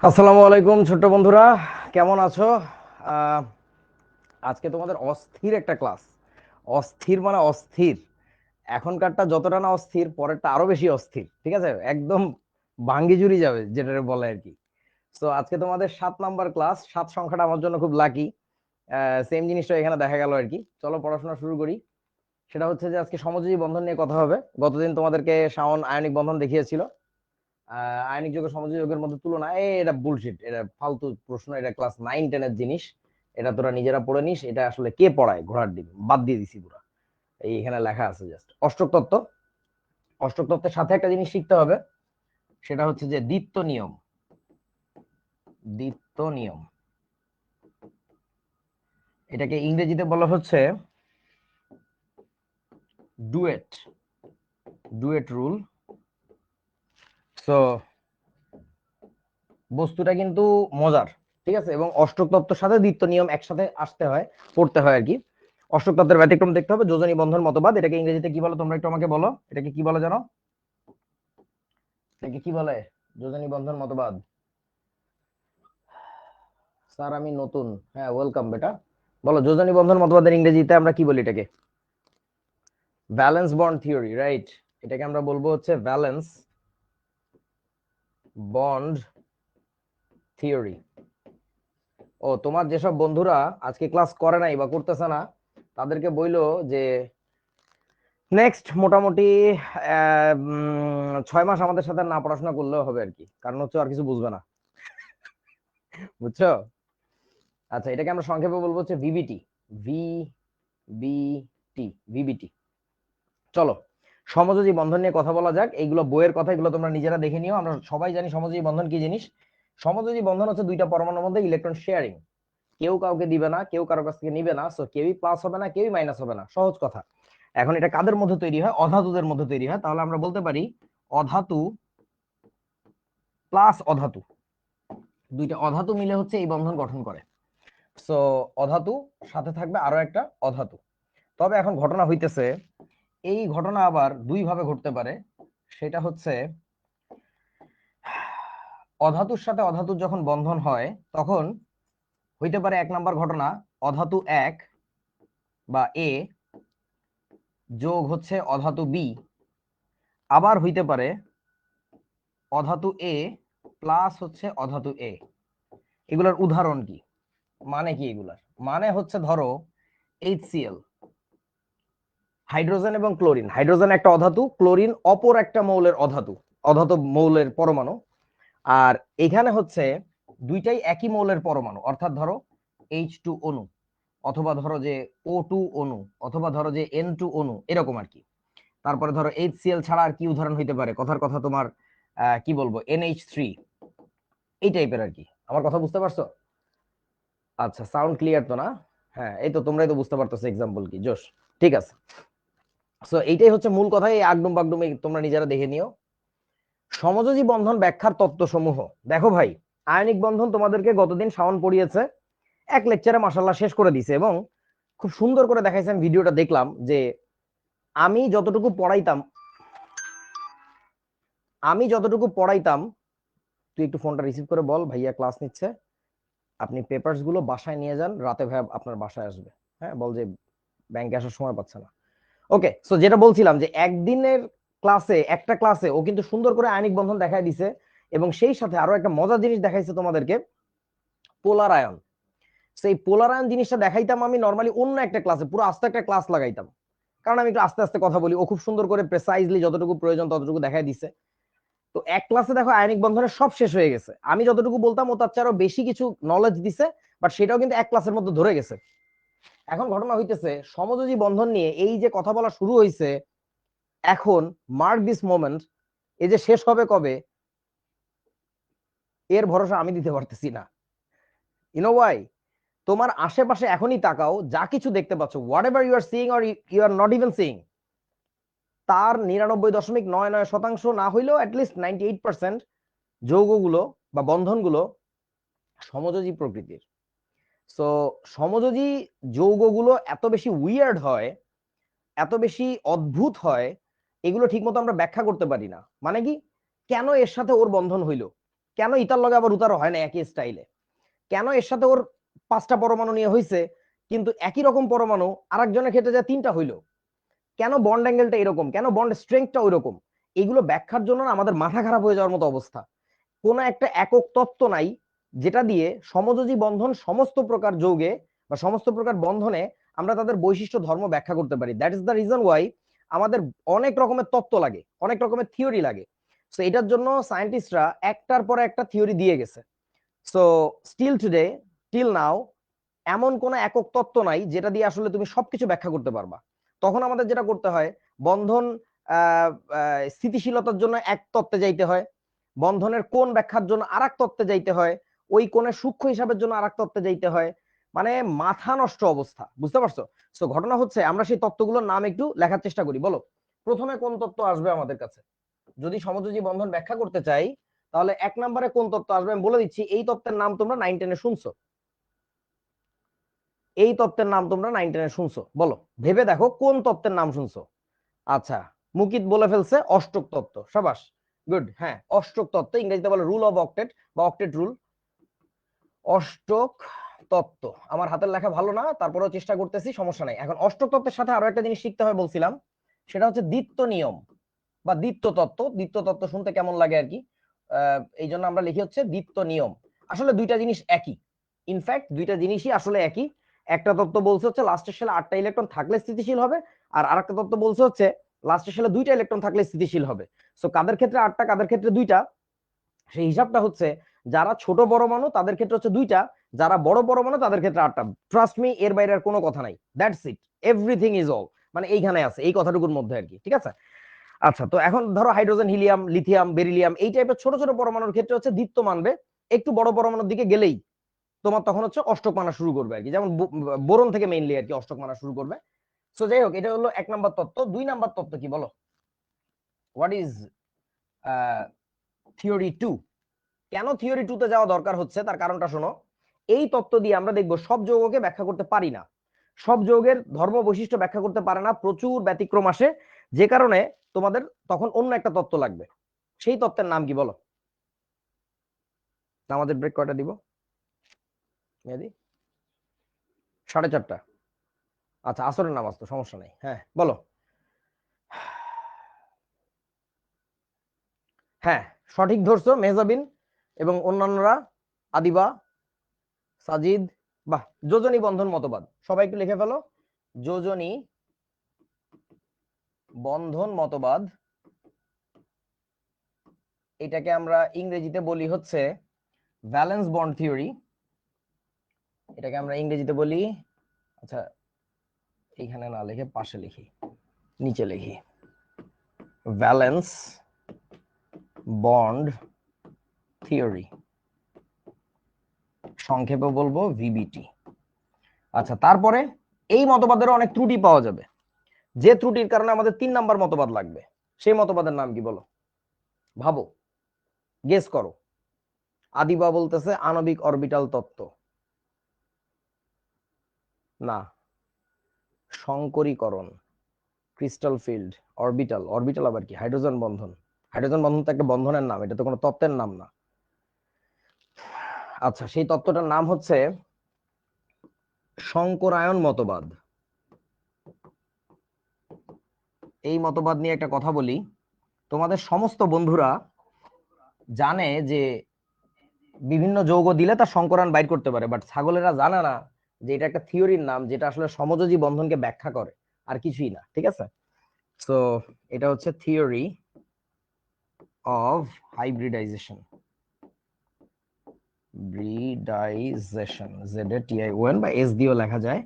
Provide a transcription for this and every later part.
আসসালামু আলাইকুম ছোট্ট বন্ধুরা, কেমন আছো? আহ, আজকে তোমাদের অস্থির একটা ক্লাস। অস্থির মানে অস্থির। এখনকারটা যতটা না অস্থির, পরেরটা আরো বেশি অস্থির। ঠিক আছে, একদম ভাঙ্গি জুড়ি যাবে যেটা বলে আর কি। তো আজকে তোমাদের 7 নাম্বার ক্লাস। 7 সংখ্যাটা আমার জন্য খুব লাকি। সেম জিনিসটা এখানে দেখা গেল আর কি। চলো পড়াশোনা শুরু করি। সেটা হচ্ছে যে আজকে সমযোজী বন্ধন নিয়ে কথা হবে। গতদিন তোমাদেরকে শাওন আয়নিক বন্ধন দেখিয়েছিল। আয়নিক যৌগের সমযোজী যৌগের মধ্যে তুলনা, এটা বুলশিট, এটা ফালতু প্রশ্ন, এটা ক্লাস 9-10 এর জিনিস। এটা তোরা নিজেরা পড়ে নিস। এটা আসলে কে পড়ায় ঘোড়ার ডিম, বাদ দিয়ে দিছি পুরা। এই এখানে লেখা আছে জাস্ট অষ্টক তত্ত্ব। অষ্টক তত্ত্বের সাথে একটা জিনিস শিখতে হবে, সেটা হচ্ছে যে দ্বিত্ব নিয়ম। দ্বিত্ব নিয়ম, এটাকে ইংরেজিতে বলা হচ্ছে ডুয়েট। Duet rule. সো বস্তুটা কিন্তু মজার। ঠিক আছে, এবং অষ্টক তত্ত্বের সাথে দ্বিত্ব নিয়ম একসাথে আসতে হয়, পড়তে হয় আর কি। অষ্টক তত্ত্বের ব্যতিক্রম দেখতে হবে, যোজনী বন্ধন মতবাদ। এটাকে ইংরেজিতে কি বলো তোমরা একটু আমাকে বলো, এটাকে কি বলে জানো? এটাকে কি বলে? যোজনী বন্ধন মতবাদ। স্যার আমি নতুন। হ্যাঁ, ওয়েলকাম বেটা। বলো যোজনী বন্ধন মতবাদের ইংরেজিতে আমরা কি বলি এটাকে? Valence bond theory, right. এটাকে আমরা বলবো হচ্ছে ভ্যালেন্স বন্ড থিওরি। ও, তোমার যেসব বন্ধুরা আজকে ক্লাস করে নাই বা করতেছে না, তাদেরকে বইলো যে নেক্সট মোটামুটি 6 মাস আমাদের সাথে না পড়াশোনা করলেও হবে আর কি। কারণ হচ্ছে আর কিছু বুঝবে না, বুঝছো? আচ্ছা, এটাকে আমরা সংক্ষেপে বলবো হচ্ছে ভিবিটি। ভিবিটি, ভিবিটি। চলো সমযোজী বন্ধন নিয়ে কথা বলা যাক। এইগুলো বইয়ের কথা, এগুলো তোমরা নিজেরা দেখে নিও। আমরা সবাই জানি সমযোজী বন্ধন কি জিনিস। সমযোজী বন্ধন হচ্ছে দুইটা পরমাণুর মধ্যে ইলেকট্রন শেয়ারিং। কেউ কাউকে দিবে না, কেউ কারো কাছ থেকে নিবে না। সো কেউই প্লাস হবে না, কেউই মাইনাস হবে না, সহজ কথা। এখন এটা কাদের মধ্যে তৈরি হয়? অধাতুদের মধ্যে তৈরি হয়। তাহলে আমরা বলতে পারি অধাতু প্লাস অধাতু। দুইটা অধাতু মিলে হচ্ছে এই বন্ধন গঠন করে। সো অধাতু সাথে থাকবে আরো একটা অধাতু। তবে এখন ঘটনা হইতেছে, এই ঘটনা আবার দুই ভাবে ঘটতে পারে। সেটা হচ্ছে অধাতুর সাথে অধাতুর যখন বন্ধন হয়, তখন হইতে পারে 1 নাম্বার ঘটনা, অধাতু 1 বা এ যোগ হচ্ছে অধাতু বি। আবার হইতে পারে অধাতু এ প্লাস হচ্ছে অধাতু এ। এগুলোর উদাহরণ কি, মানে কি এগুলার? মানে হচ্ছে ধরো HCl, হাইড্রোজেন এবং ক্লোরিন। হাইড্রোজেন একটা অধাতু, ক্লোরিন অপর একটা মৌলের অধাতু, অধাতু মৌলের পরমাণু। আর এখানে হচ্ছে দুইটাই একই মৌলের পরমাণু, অর্থাৎ ধরো H2 অণু, অথবা ধরো যে O2 অণু, অথবা ধরো যে N2 অণু, এরকম আর কি। তারপরে ধরো HCl ছাড়া আর কি উদাহরণ হইতে পারে? কথার কথা তোমার কি বলবো, NH3, এই টাইপের আর কি। আমার কথা বুঝতে পারছো? আচ্ছা, সাউন্ড ক্লিয়ার তো না? হ্যাঁ, এই তো তোমরাই তো বুঝতে পারতেছো এক্সাম্পল কি, জোশ। ঠিক আছে। সো এইটাই হচ্ছে মূল কথা। এই আগডুম বাগডুম তোমরা নিজেরা দেখে নিও। সমযোজী বন্ধন ব্যাখ্যার তত্ত্বসমূহ। দেখো ভাই, আয়নিক বন্ধন তোমাদেরকে গতদিন শাওন পড়িয়েছে, এক লেকচারে মাশাআল্লাহ শেষ করে দিছে, এবং খুব সুন্দর করে দেখাইছে। আমি ভিডিওটা দেখলাম যে আমি যতটুকু পড়াইতাম, আমি যতটুকু পড়াইতাম। তুই একটু ফোনটা রিসিভ করে বল ভাইয়া ক্লাস নিচ্ছে, আপনি পেপারস গুলো বাসায় নিয়ে যান, রাতে ভাইয়া আপনার বাসায় আসবে। হ্যাঁ, বল যে ব্যাংকে আসার সময় পাচ্ছে না। ওকে, সো যেটা বলছিলাম যে একদিনের ক্লাসে, একটা ক্লাসে ও কিন্তু সুন্দর করে আয়নিক বন্ধন দেখাই দিছে, এবং সেই সাথে আরো একটা মজার জিনিস দেখাইছে তোমাদেরকে, পোলার আয়ন। সেই পোলার আয়ন জিনিসটা দেখাইতাম আমি নর্মালি অন্য একটা ক্লাসে, পুরো আস্তে একটা ক্লাস লাগাইতাম। কারণ আমি একটু আস্তে আস্তে কথা বলি, ও খুব সুন্দর করে প্রেসাইজলি যতটুকু প্রয়োজন ততটুকু দেখাই দিছে। তো এক ক্লাসে দেখো আয়নিক বন্ধনের সব শেষ হয়ে গেছে। আমি যতটুকু বলতাম ও তার চেয়ে আরো বেশি কিছু নলেজ দিছে, বাট সেটাও কিন্তু এক ক্লাসের মধ্যে ধরে গেছে। এখন ঘটনা হইতেছে সমযোজী বন্ধন নিয়ে এই যে কথা বলা শুরু হয়েছে, এখন মার্ক দিস মোমেন্ট, এই যে শেষ হবে কবে, এর ভরসা আমি দিতে পারতেছি না। You know why? তোমার আশেপাশে এখনই তাকাও, যা কিছু দেখতে পাচ্ছ, whatever you are seeing or you are not even seeing, তার 99.99% না হইলেও অ্যাটলিস্ট 98% যৌগগুলো বা বন্ধনগুলো সমযোজী প্রকৃতির। সো সমযোজী যৌগগুলো এত বেশি উইয়ার্ড হয়, এত বেশি অদ্ভুত হয়, এগুলো ঠিক মতো আমরা ব্যাখ্যা করতে পারি না। মানে কি, কেন এর সাথে ওর বন্ধন হইলো? কেন ইতার লগে আবার উতারও হয় না একই স্টাইলে? কেন এর সাথে ওর 5টা পরমাণু নিয়ে হয়েছে কিন্তু একই রকম পরমাণু আরেকজনের ক্ষেত্রে যা 3টা হইলো? কেন বন্ড অ্যাঙ্গেলটা এরকম, কেন বন্ড স্ট্রেংথটা ওইরকম? এগুলো ব্যাখ্যার জন্য না আমাদের মাথা খারাপ হয়ে যাওয়ার মতো অবস্থা। কোনো একটা একক তত্ত্ব নাই যেটা দিয়ে সমযোজী বন্ধন সমস্ত প্রকার যৌগে বা সমস্ত প্রকার বন্ধনে আমরা তাদের বৈশিষ্ট্য ধর্ম ব্যাখ্যা করতে পারি। That is the reason why আমাদের অনেক রকমের তত্ত্ব লাগে, অনেক রকমের থিওরি লাগে। সো এটার জন্য সায়েন্টিস্টরা একটার পর একটা থিওরি দিয়ে গেছে। So still today, till now, এমন কোন একক তত্ত্ব নাই যেটা দিয়ে আসলে তুমি সবকিছু ব্যাখ্যা করতে পারবা। তখন আমাদের যেটা করতে হয়, বন্ধন স্থিতিশীলতার জন্য এক তত্ত্বে যাইতে হয়, বন্ধনের কোণ ব্যাখ্যার জন্য আরেক তত্ত্বে যাইতে হয়, ওই কোণের সূক্ষ্ম হিসাবের জন্য আরেক তত্ত্বে যাইতে হয়। মানে মাথা নষ্ট অবস্থা, বুঝতে পারছো? সো ঘটনা হচ্ছে আমরা সেই তত্ত্বগুলোর নাম একটু লেখার চেষ্টা করি। বলো প্রথমে কোন তত্ত্ব আসবে আমাদের কাছে? যদি সমযোজী বন্ধন ব্যাখ্যা করতে চাই তাহলে 1 নম্বরে কোন তত্ত্ব আসবে আমি বলে দিচ্ছি। এই তত্ত্বের নাম তোমরা 9-10-এ শুনছো, এই তত্ত্বের নাম তোমরা 9-10-এ শুনছো। বলো ভেবে দেখো কোন তত্ত্বের নাম শুনছো। আচ্ছা, মুকিত বলে ফেলছে অষ্টক তত্ত্ব, সাবাস, গুড। হ্যাঁ, অষ্টক তত্ত্ব, ইংরেজিতে বলে রুল অফ অক্টেট বা অক্টেট রুল। অষ্টক তত্ত্ব, আমার হাতের লেখা ভালো না, তারপরেও চেষ্টা করতেছি, সমস্যা নাই। এখন অষ্টক তত্ত্বের সাথে আরো একটা জিনিস শিখতে হয় বলছিলাম, সেটা হচ্ছে দ্বিত্ব নিয়ম বা দ্বিত্ব তত্ত্ব। দ্বিত্ব তত্ত্ব শুনতে কেমন লাগে আর কি, এই জন্য আমরা লিখি হচ্ছে দ্বিত্ব নিয়ম। আসলে দুইটা জিনিস একই, ইনফ্যাক্ট দুইটা জিনিসই আসলে একই। একটা তত্ত্ব বলছে হচ্ছে লাস্টের শেলে 8টা ইলেকট্রন থাকলে স্থিতিশীল হবে, আর আরেকটা তত্ত্ব বলছে হচ্ছে লাস্টের শেলে 2টা ইলেকট্রন থাকলে স্থিতিশীল হবে। সো কাদের ক্ষেত্রে 8টা, কাদের ক্ষেত্রে 2টা, সেই হিসাবটা হচ্ছে যারা ছোট পরমাণু তাদের ক্ষেত্রে হচ্ছে 2টা, যারা বড় পরমাণু তাদের ক্ষেত্রে 8টা। ট্রাস্ট মি, এর বাইরে আর কোনো কথা নাই। That's it, everything is all, মানে এইখানে আছে, এই কথাটুকুর মধ্যে আর কি, ঠিক আছে? আচ্ছা, তো এখন ধরো হাইড্রোজেন, হিলিয়াম, লিথিয়াম, বেরিলিয়াম, এই টাইপের ছোট ছোট পরমাণুর ক্ষেত্রে হচ্ছে দ্বিত্ব মানবে। একটু বড় পরমাণুর দিকে গেলেই তোমার তখন হচ্ছে অষ্টক মানা শুরু করবে আর কি, যেমন বোরন থেকে মেইনলি আর কি অষ্টক মানা শুরু করবে। সো যাই হোক, এটা হলো 1 নম্বর তত্ত্ব। 2 নম্বর তত্ত্ব কি বলো? What is theory 2? কেন থিওরি 2 তে যাওয়া দরকার হচ্ছে তার কারণটা শোনো। এই তত্ত্ব দিয়ে আমরা দেখব সব যৌগকে ব্যাখ্যা করতে পারি না, সব যৌগের ধর্ম বৈশিষ্ট্য ব্যাখ্যা করতে পারে না, প্রচুর ব্যতিক্রম আসে, যে কারণে তোমাদের তখন অন্য একটা তত্ত্ব লাগবে। সেই তত্ত্বের নাম কি বলো? আমাদের ব্রেক কয়টা দিব মেহেদি? 4:30। আচ্ছা, আসরের নামাজ তো, সমস্যা নেই। হ্যাঁ বলো। হ্যাঁ, সঠিক ধরছো মেহজাবিন এবং অন্যান্যরা, আদিবা, সাজিদ। বাহ, যোজনী বন্ধন মতবাদ, সবাই একটু লিখে ফেলো। যোজনী বন্ধন মতবাদ, এটাকে আমরা ইংরেজিতে বলি হচ্ছে ভ্যালেন্স বন্ড থিওরি। এটাকে আমরা ইংরেজিতে বলি, আচ্ছা এইখানে না লিখে পাশে লিখি, নিচে লিখি, ভ্যালেন্স বন্ড থিওরি, সংক্ষেপে বলবো ভিবিটি। আচ্ছা, তারপরে এই মতবাদের অনেক ত্রুটি পাওয়া যাবে, যে ত্রুটির কারণে আমাদের 3 নম্বর মতবাদ লাগবে। সেই মতবাদের নাম কি বলো? ভাবো, গেস করো। আদিবা বলতেছে আণবিক অরবিটাল তত্ত্ব, না, সংকরীকরণ, ক্রিস্টাল ফিল্ড, অরবিটাল। অরবিটাল আবার কি? হাইড্রোজেন বন্ধন। হাইড্রোজেন বন্ধন তো একটা বন্ধনের নাম, এটা তো কোনো তত্ত্বের নাম না। আচ্ছা, সেই তত্ত্বটার নাম হচ্ছে সংকরায়ন মতবাদ। এই মতবাদ নিয়ে একটা কথা বলি, তোমাদের সমস্ত বন্ধুরা জানে যে বিভিন্ন যৌগ দিলে তার সংকরায়ন বাইর করতে পারে, বাট ছাগলেরা জানে না যে এটা একটা থিওরির নাম যেটা আসলে সমযোজী বন্ধনকে ব্যাখ্যা করে, আর কিছুই না, ঠিক আছে? সো এটা হচ্ছে থিওরি অফ হাইব্রিডাইজেশন, ব্রিডাইজেশন, Z A T I O N বা এস দিয়েও লেখা যায়।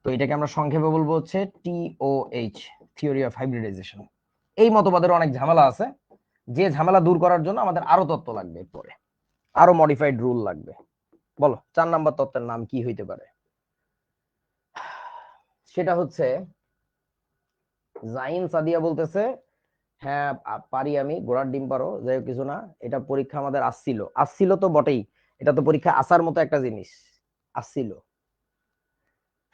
তো এটাকে আমরা সংক্ষেপে বলবো হচ্ছে টিওএইচ, থিওরি অফ হাইব্রিডাইজেশন। এই মতবাদের অনেক ঝামেলা আছে, যে ঝামেলা দূর করার জন্য আমাদের আরো তত্ত্ব লাগবে, পরে আরো মডিফাইড রুল লাগবে। বলো 4 নম্বর তত্ত্বের নাম কি হইতে পারে? সেটা হচ্ছে, জাইন সাদিয়া বলতেছে হ্যাঁ পারি আমি, ঘোড়ার ডিম পারো, যাই হোক কিছু না, এটা পরীক্ষা আমাদের আসছিল, আসছিল তো বটেই, এটা তো পরীক্ষা আসার মতো একটা জিনিস, আসছিল।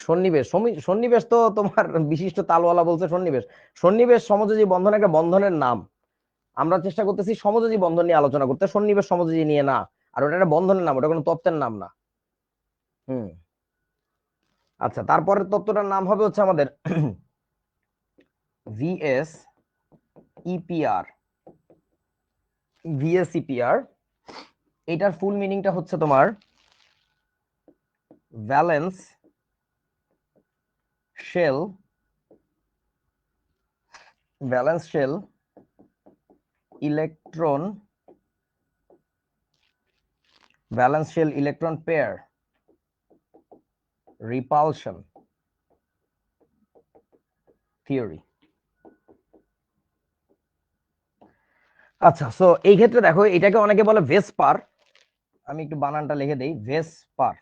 সন্নিবেশ, সন্নিবেশ তো তোমার বিশিষ্ট তালওয়ালা বলছে সন্নিবেশ। সন্নিবেশ সমযোজী বন্ধন একটা বন্ধনের নাম, আমরা চেষ্টা করতেছি সমযোজী বন্ধন নিয়ে আলোচনা করতে, সন্নিবেশ সমযোজী নিয়ে না। আর ওটা একটা বন্ধনের নাম, ওটা কোনো তত্ত্বের নাম না। হুম। আচ্ছা, তারপরের তত্ত্বটার নাম হবে হচ্ছে আমাদের ভিএস ইপিআর। ভিএস ইপিআর, এটার ফুল মিনিংটা হচ্ছে তোমার valence shell, valence shell electron, valence shell electron pair repulsion theory. আচ্ছা, সো এই ক্ষেত্রে দেখো এটাকে অনেকে বলে ভেসপার। আমি একটু বানানটা লিখে দেই, ভেসপার,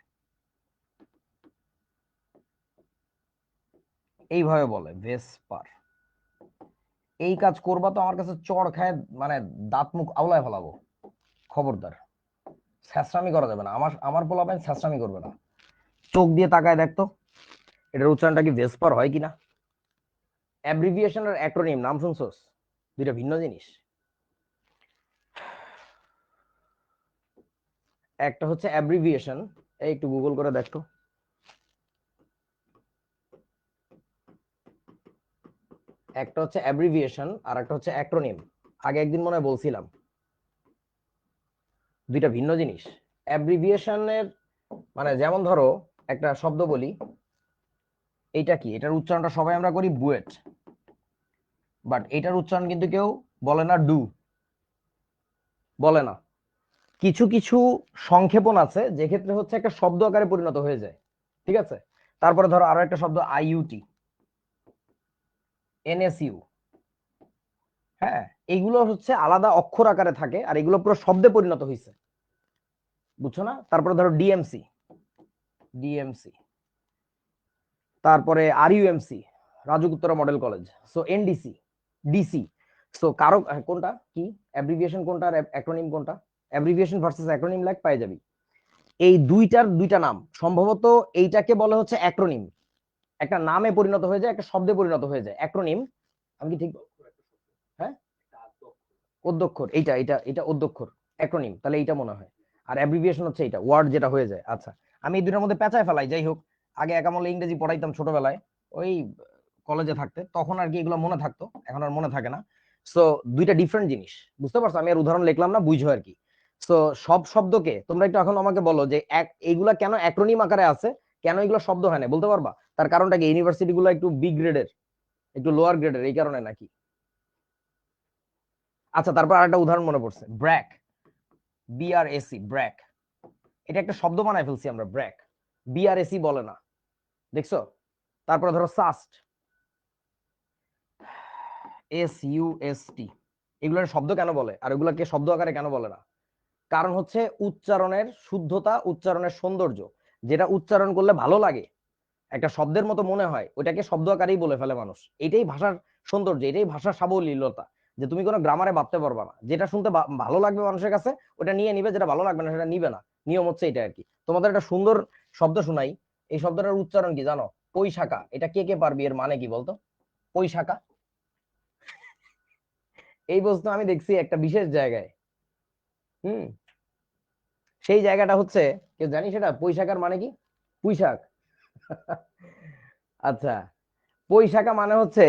এইভাবে বলে ভেসপার। এই কাজ করবা তো আমার কাছে চড় খায়, মানে দাঁত মুখ আউলায় ফেলাবো। খবরদার, ছ্যাঁচড়ামি করা যাবে না। আমার আমার পোলাপাইন ছ্যাঁচড়ামি করবে না। চোখ দিয়ে তাকায় দেখতো এটার উচ্চারণটা কি ভেসপার হয় কিনা। অ্যাব্রিভিয়েশন আর অ্যাক্রোনিম নাম শুনছোস? দুইটা ভিন্ন জিনিস। একটা হচ্ছে অ্যাব্রিভিয়েশন, এই একটু গুগল করে দেখতো। একটা হচ্ছে অ্যাব্রিভিয়েশন আর একটা হচ্ছে অ্যাক্রোনিম। আগে একদিন মনে হয় বলছিলাম, দুইটা ভিন্ন জিনিস। অ্যাব্রিভিয়েশনের মানে যেমন ধরো একটা শব্দ বলি, এইটা কি, এটার উচ্চারণটা সবাই আমরা করি বুয়েট, বাট এটার উচ্চারণ কিন্তু কেউ বলে না ডু, বলে না। কিছু কিছু সংক্ষেপণ আছে যে ক্ষেত্রে হচ্ছে একটা শব্দ আকারে পরিণত হয়ে যায়, ঠিক আছে? তারপরে ধরো আরো একটা শব্দ আইইউটি, এনএসইউ, হ্যাঁ, এইগুলো হচ্ছে আলাদা অক্ষর আকারে থাকে আর এগুলো পুরো শব্দে পরিণত হয়েছে, বুঝছো না? তারপরে ধরো ডিএমসি, ডিএমসি, তারপরে RUMC, Rajuk Uttara model college, so NDC, DC. So কারো কোনটা কি অ্যাব্রিভিয়েশন কোনটা আর অ্যাক্রোনিম কোনটা, অ্যাব্রিভিয়েশন ভার্সেস অ্যাক্রোনিম লাইক পাই যাবি। এই দুইটার দুইটা নাম সম্ভবত, এইটাকে বলে হচ্ছে অ্যাক্রোনিম। একটা নামে পরিণত হয়ে যায়, একটা শব্দে পরিণত হয়ে যায় অ্যাক্রোনিম। আমি কি ঠিক? হ্যাঁ, অধ্যক্ষর, এইটা এটা এটা অধ্যক্ষর, অ্যাক্রোনিম তাহলে এইটা মনে হয়। আর অ্যাব্রিভিয়েশন হচ্ছে এইটা ওয়ার্ড যেটা হয়ে যায়। আচ্ছা, আমি এই দুটার মধ্যে পেঁচায় ফেলাই। যাই হোক, আগে একামলে ইংরেজি পড়াইতাম ছোটবেলায়, ওই কলেজে থাকতে, তখন আর কি এগুলো মনে থাকতো, এখন আর মনে থাকে না। সো দুইটা ডিফারেন্ট জিনিস, বুঝতে পারছো? আমি আর উদাহরণ লিখলাম না, বুঝো আর কি। সো সব শব্দকে তোমরা একটু এখন আমাকে বলো যে এইগুলা কেন অ্যাক্রোনিম আকারে আছে, কেন এগুলো শব্দ হয় না, বলতে পারবা? তার কারণটা কি? ইউনিভার্সিটি গুলো একটু বি গ্রেডের, একটু লোয়ার গ্রেডের, এই কারণে নাকি? আচ্ছা, তারপর আরেকটা উদাহরণ মনে পড়ছে, ব্র্যাক, বিআরএসি, ব্র্যাক। এটা একটা শব্দ বানায় ফেলছি আমরা, ব্র্যাক, বিআরএসি বলে না, দেখছো? তারপরে ধরো সাস্ট, এসইউএসটি, এগুলোর শব্দ কেন বলে আর এগুলোকে শব্দ আকারে কেন বলে না? কারণ হচ্ছে উচ্চারণের শুদ্ধতা, উচ্চারণের সৌন্দর্য, যেটা উচ্চারণ করলে ভালো লাগে, একটা শব্দের মতো মনে হয়, ওইটাকে শব্দ আকারেই বলে ফেলে মানুষ। এটাই ভাষার সৌন্দর্য, এটাই ভাষার সাবলীলতা, যে তুমি কোনো গ্রামারে ভাবতে পারবা না। যেটা শুনতে ভালো লাগবে মানুষের কাছে ওটা নিয়ে নিবে, যেটা ভালো লাগবে না সেটা নিবে না। নিয়ম হচ্ছে এটা আর কি। তোমাদের একটা সুন্দর শব্দ শুনাই, এই শব্দটার উচ্চারণ কি জানো? পৈশাখা। এটা কে কে পারবি, এর মানে কি বলতো? পৈশাখা, এই বস্তু আমি দেখছি একটা বিশেষ জায়গায়। হুম, সেই জায়গাটা হচ্ছে, কেউ জানি সেটা পৈশাখার মানে কি? পুঁইশাক। আচ্ছা, পৈশাখা মানে হচ্ছে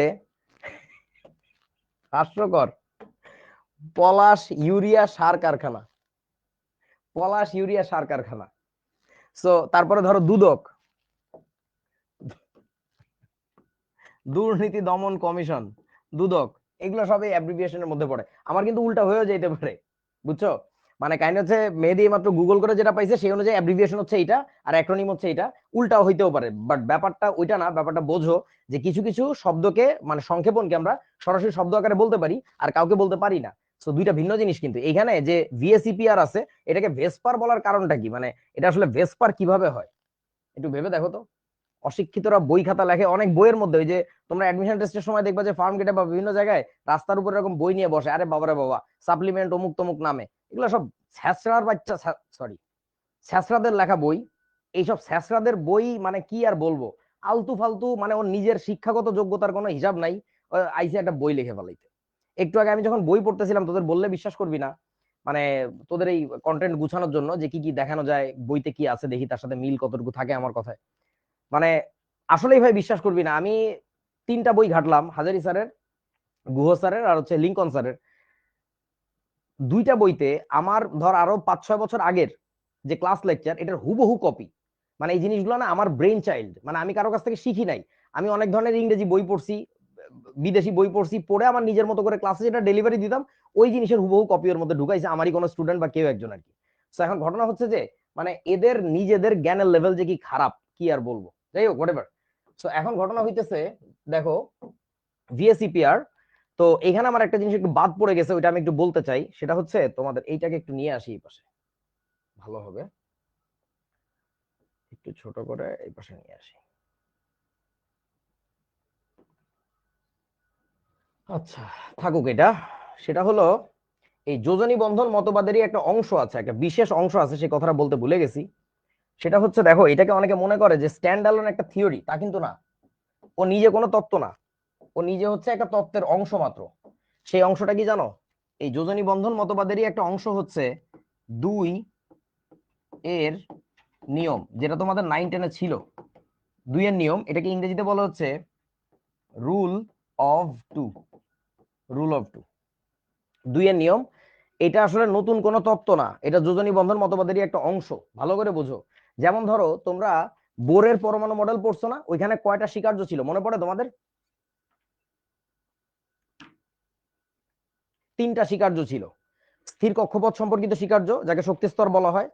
হাস্যকর, পলাশ ইউরিয়া সার কারখানা, পলাশ ইউরিয়া সার কারখানা। সো তারপরে ধরো দুদক, দুর্নীতি দমন কমিশন, দুদক, এগুলো সবই অ্যাব্রিভিয়েশনের মধ্যে পড়ে। আমার কিন্তু উল্টা হয়েও যেতে পারে, বুঝছো? মানে কাহিনী হচ্ছে মেহেদী মাত্র গুগল করে যেটা পাইছে সেই অনুযায়ী অ্যাব্রিভিয়েশন হচ্ছে এটা আর অ্যাক্রোনিম হচ্ছে এটা, উল্টাও হইতেও পারে। বাট ব্যাপারটা ওইটা না, ব্যাপারটা বোঝো যে কিছু কিছু শব্দকে মানে সংক্ষেপণকে আমরা সরাসরি শব্দ আকারে বলতে পারি আর কাউকে বলতে পারি না। তো দুইটা ভিন্ন জিনিস। কিন্তু এখানে যে ভিএসইপিআর আছে, এটাকে ভেসপার বলার কারণটা কি, মানে এটা আসলে ভেসপার কিভাবে হয় একটু ভেবে দেখো তো। অশিক্ষিতরা বই খাতা লেখে অনেক বইয়ের মধ্যে, ওই যে তোমরা অ্যাডমিশন টেস্টের সময় দেখবা যে ফার্ম গেটে বা বিভিন্ন জায়গায় রাস্তার উপর এরকম বই নিয়ে বসে, আরে বাবারে বাবা, সাপ্লিমেন্ট অমুক তমুক নামে, এগুলো সব ছ্যাঁচড়ার বাচ্চা, সরি, ছ্যাঁচড়াদের লেখা বই। এইসব ছ্যাঁচড়াদের বই মানে কি আর বলবো, আলতু ফালতু, মানে ওর নিজের শিক্ষাগত যোগ্যতার কোনো হিসাব নাই, আইসে একটা বই লিখে ফেলাইতে। একটু আগে আমি যখন বই পড়তেছিলাম তোদের বললে বিশ্বাস করবি না, মানে তোদের এই কন্টেন্ট গুছানোর জন্য যে কি কি দেখানো যায় বইতে কি আছে দেখি তার সাথে মিল কতটুকু থাকে আমার কথায়, মানে আসলেই ভাই বিশ্বাস করবি না, আমি 3টা বই ঘাটলাম, হাজারি স্যারের, গুহ স্যারের আর হচ্ছে লিঙ্কন স্যারের। 2টা বইতে আমার ধর আরো 5-6 বছর আগের যে ক্লাস লেকচার এটার হুবহু কপি। মানে এই জিনিসগুলো না আমার ব্রেন চাইল্ড, মানে আমি কারো কাছ থেকে শিখি নাই। আমি অনেক ধরনের ইংরেজি বই পড়ছি, বিদেশি বই পড়ছি, পড়ে আমার নিজের মতো করে ক্লাসে যেটা ডেলিভারি দিতাম ওই জিনিসের হুবহু কপি ওর মধ্যে ঢুকাইছে আমারই কোনো স্টুডেন্ট বা কেউ একজন আর কি। তো এখন ঘটনা হচ্ছে যে মানে এদের নিজেদের জ্ঞানের লেভেল যে কি খারাপ কি আর বলবো, যাই হোক হোয়াটএভার। তো এখন ঘটনা হইতেছে, দেখো ভিএসইপিআর, তো এখানে আমার একটা জিনিস একটু বাদ পড়ে গেছে, ওইটা আমি একটু বলতে চাই, সেটা হচ্ছে তোমাদের এইটাকে একটু নিয়ে আসি এই পাশে, ভালো হবে, একটু ছোট করে এই পাশে নিয়ে আসি। আচ্ছা থাকুক এটা, সেটা হলো এই যোজনী বন্ধন মতবাদেরই একটা অংশ আছে, একটা বিশেষ অংশ আছে, সেই কথাটা বলতে ভুলে গেছি। সেটা হচ্ছে দেখো এটাকে অনেকে মনে করে যে স্ট্যান্ড অ্যালোন একটা থিওরি, তা কিন্তু না। ও নিজে কোনো তত্ত্ব না, ও নিজে হচ্ছে একটা তত্ত্বের অংশ মাত্র। সেই অংশটা কি জানো? এই যোজনী বন্ধন মতবাদেরই একটা অংশ হচ্ছে 2 এর নিয়ম, যেটা তোমাদের 9-10-এ ছিল। 2 এর নিয়ম, এটাকে ইংরেজিতে বলা হচ্ছে rule of two. Rule of two, 2 এর নিয়ম। এটা আসলে নতুন কোনো তত্ত্ব না, এটা যোজনী বন্ধন মতবাদেরই একটা অংশ, ভালো করে বোঝো। যেমন ধরো তোমরা বোরের পরমাণু মডেল পড়ছো না, ওইখানে কয়টা স্বীকার্য ছিল মনে পড়ে তোমাদের? 3টা স্বীকার্য ছিল। স্থির কক্ষপথ সম্পর্কিত স্বীকার্য, যাকে শক্তি স্তর বলা হয়,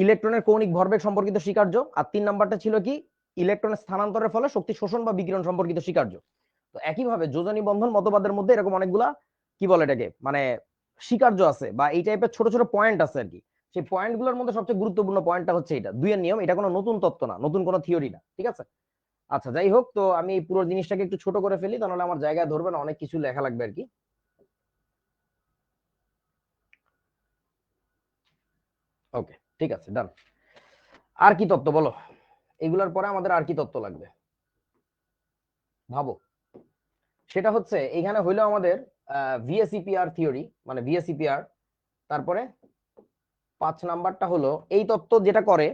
ইলেকট্রনের কৌণিক ভরবেগ সম্পর্কিত স্বীকার্য, আর 3 নাম্বারটা ছিল কি, ইলেকট্রনের স্থানান্তরের ফলে শক্তি শোষণ বা বিকিরণ সম্পর্কিত স্বীকার্য। তো একইভাবে যোজনী বন্ধন মতবাদের মধ্যে এরকম অনেকগুলা কি বলে এটাকে মানে স্বীকার্য আছে, বা এই টাইপের ছোট ছোট পয়েন্ট আছে আর কি। সেই পয়েন্ট গুলোর মধ্যে সবচেয়ে গুরুত্বপূর্ণ পয়েন্টটা হচ্ছে এটা 2 এর নিয়ম, এটা কোনো নতুন তত্ত্ব না, নতুন কোনো থিওরি না, ঠিক আছে? আচ্ছা যাই হোক, তো আমি এই পুরো জিনিসটাকে একটু ছোট করে ফেলি, তাহলে আমার জায়গায় ধরবে না, অনেক কিছু লেখা লাগবে আর কি। ওকে ঠিক আছে, ডান। আর কি তত্ত্ব বলো, এগুলার পরে আমাদের আর কি তত্ত্ব লাগবে ভাবো। সেটা হচ্ছে এখানে হইলো আমাদের ভিএসইপিআর থিওরি, মানে ভিএসইপিআর। তারপরে 5 নাম্বারটা হলো এই তত্ত্ব যেটা করে,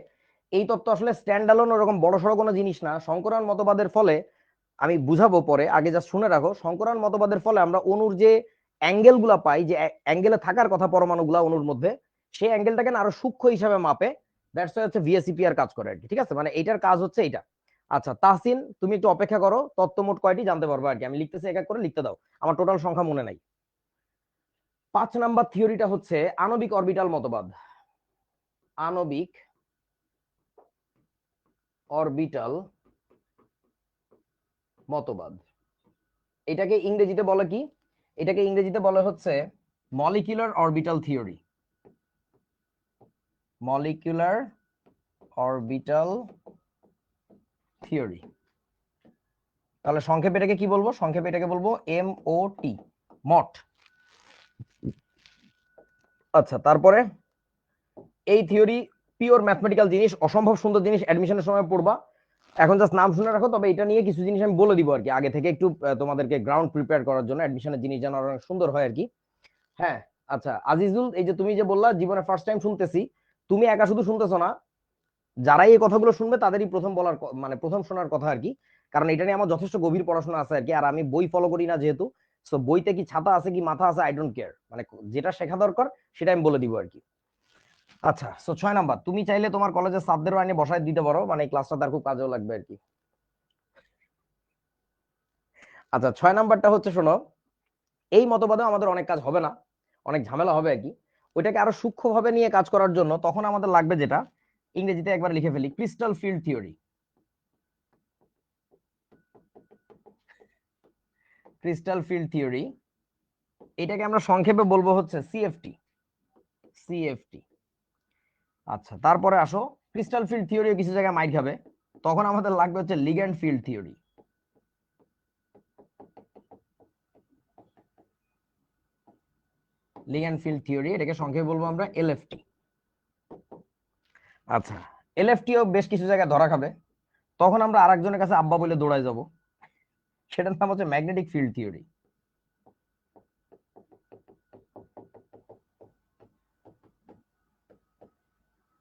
এই তত্ত্ব আসলে স্ট্যান্ড অ্যালোন ওরকম বড় সড়ো কোনো জিনিস না, সংকরায়ন মতবাদের ফলে, আমি বুঝাবো পরে, আগে যা শুনে রাখো, সংকরায়ন মতবাদের ফলে আমরা অণুর যে অ্যাঙ্গেল গুলা পাই, যে অ্যাঙ্গেলে থাকার কথা পরমাণু গুলা অণুর মধ্যে, সেই অ্যাঙ্গেলটাকে না আরো সূক্ষ্ম হিসাবে মাপে। দ্যাটস ওয়াই হচ্ছে ভিএসইপিআর কাজ করে আর কি, ঠিক আছে? মানে এইটার কাজ হচ্ছে এইটা। আচ্ছা তাহসিন, তুমি একটু অপেক্ষা করো, তত্ত্ব মোট কয়টি জানতে পারবো আর কি, আমি লিখতেছি এক এক করে, লিখতে দাও, আমার টোটাল সংখ্যা মনে নাই। 5 নাম্বার থিওরিটা হচ্ছে আণবিক অরবিটাল মতবাদ। আণবিক অরবিটাল মতবাদ, এটাকে ইংরেজিতে বলে কি? এটাকে ইংরেজিতে বলে হচ্ছে molecular orbital theory. Molecular orbital theory. তাহলে সংক্ষেপে এটাকে কি বলবো? সংক্ষেপে এটাকে বলবো MOT, মট। আচ্ছা তারপরে এই থিওরি পিওর ম্যাথমেটিক্যাল জিনিস, অসম্ভব সুন্দর জিনিস, অ্যাডমিশনের সময় পড়বা। এখন জাস্ট নাম শুনে রাখো, তবে এটা নিয়ে কিছু জিনিস আমি বলে দিব আর কি আগে থেকে, একটু তোমাদেরকে গ্রাউন্ড প্রিপেয়ার করার জন্য, অ্যাডমিশনের জিনিস যেন অনেক সুন্দর হয় আর কি। হ্যাঁ। আচ্ছা আজিজুল, এই যে তুমি যে বললা জীবনে ফার্স্ট টাইম শুনতেছি, তুমি একা শুধু শুনতেছো না, যারাই এই কথাগুলো শুনবে তাদেরই প্রথম বলার মানে প্রথম শোনার কথা আর কি। কারণ এটা নিয়ে আমার যথেষ্ট গভীর পড়াশোনা আছে আর কি, আর আমি বই ফলো করি না যেহেতু, সো বইতে কি ছাতা আছে কি মাথা আছে আই ডোন্ট কেয়ার, মানে যেটা শেখা দরকার সেটা আমি বলে দিব আর কি। আচ্ছা সো 6 নাম্বার, তুমি চাইলে তোমার কলেজে সাবদের আইনে বসায় দিতে পারো, মানে এই ক্লাসটা তার খুব কাজেও লাগবে আর কি। আচ্ছা 6 নাম্বারটা হচ্ছে শোনো, এই মতবাদে আমাদের অনেক কাজ হবে না, অনেক ঝামেলা হবে আর কি। ওইটাকে আরো সূক্ষ্মভাবে নিয়ে কাজ করার জন্য তখন আমাদের লাগবে যেটা, ইংরেজিতে একবার লিখে ফেলি, crystal field theory. Crystal field theory, এটাকে আমরা সংক্ষেপে বলবো হচ্ছে সিএফটি। সিএফটি। আচ্ছা তারপরে আসো, ক্রিস্টাল ফিল্ড থিওরি কিছু জায়গায় মাইর খাবে, তখন আমাদের লাগবে হচ্ছে ligand field theory. Ligand field theory, এটাকে সংক্ষেপে বলবো আমরা এলএফটি। আচ্ছা এলএফটিও বেশ কিছু জায়গায় ধরা খাবে, তখন আমরা আরেকজনের কাছে আব্বা বলে দৌড়ায় যাব, সেটার নাম হচ্ছে magnetic field theory.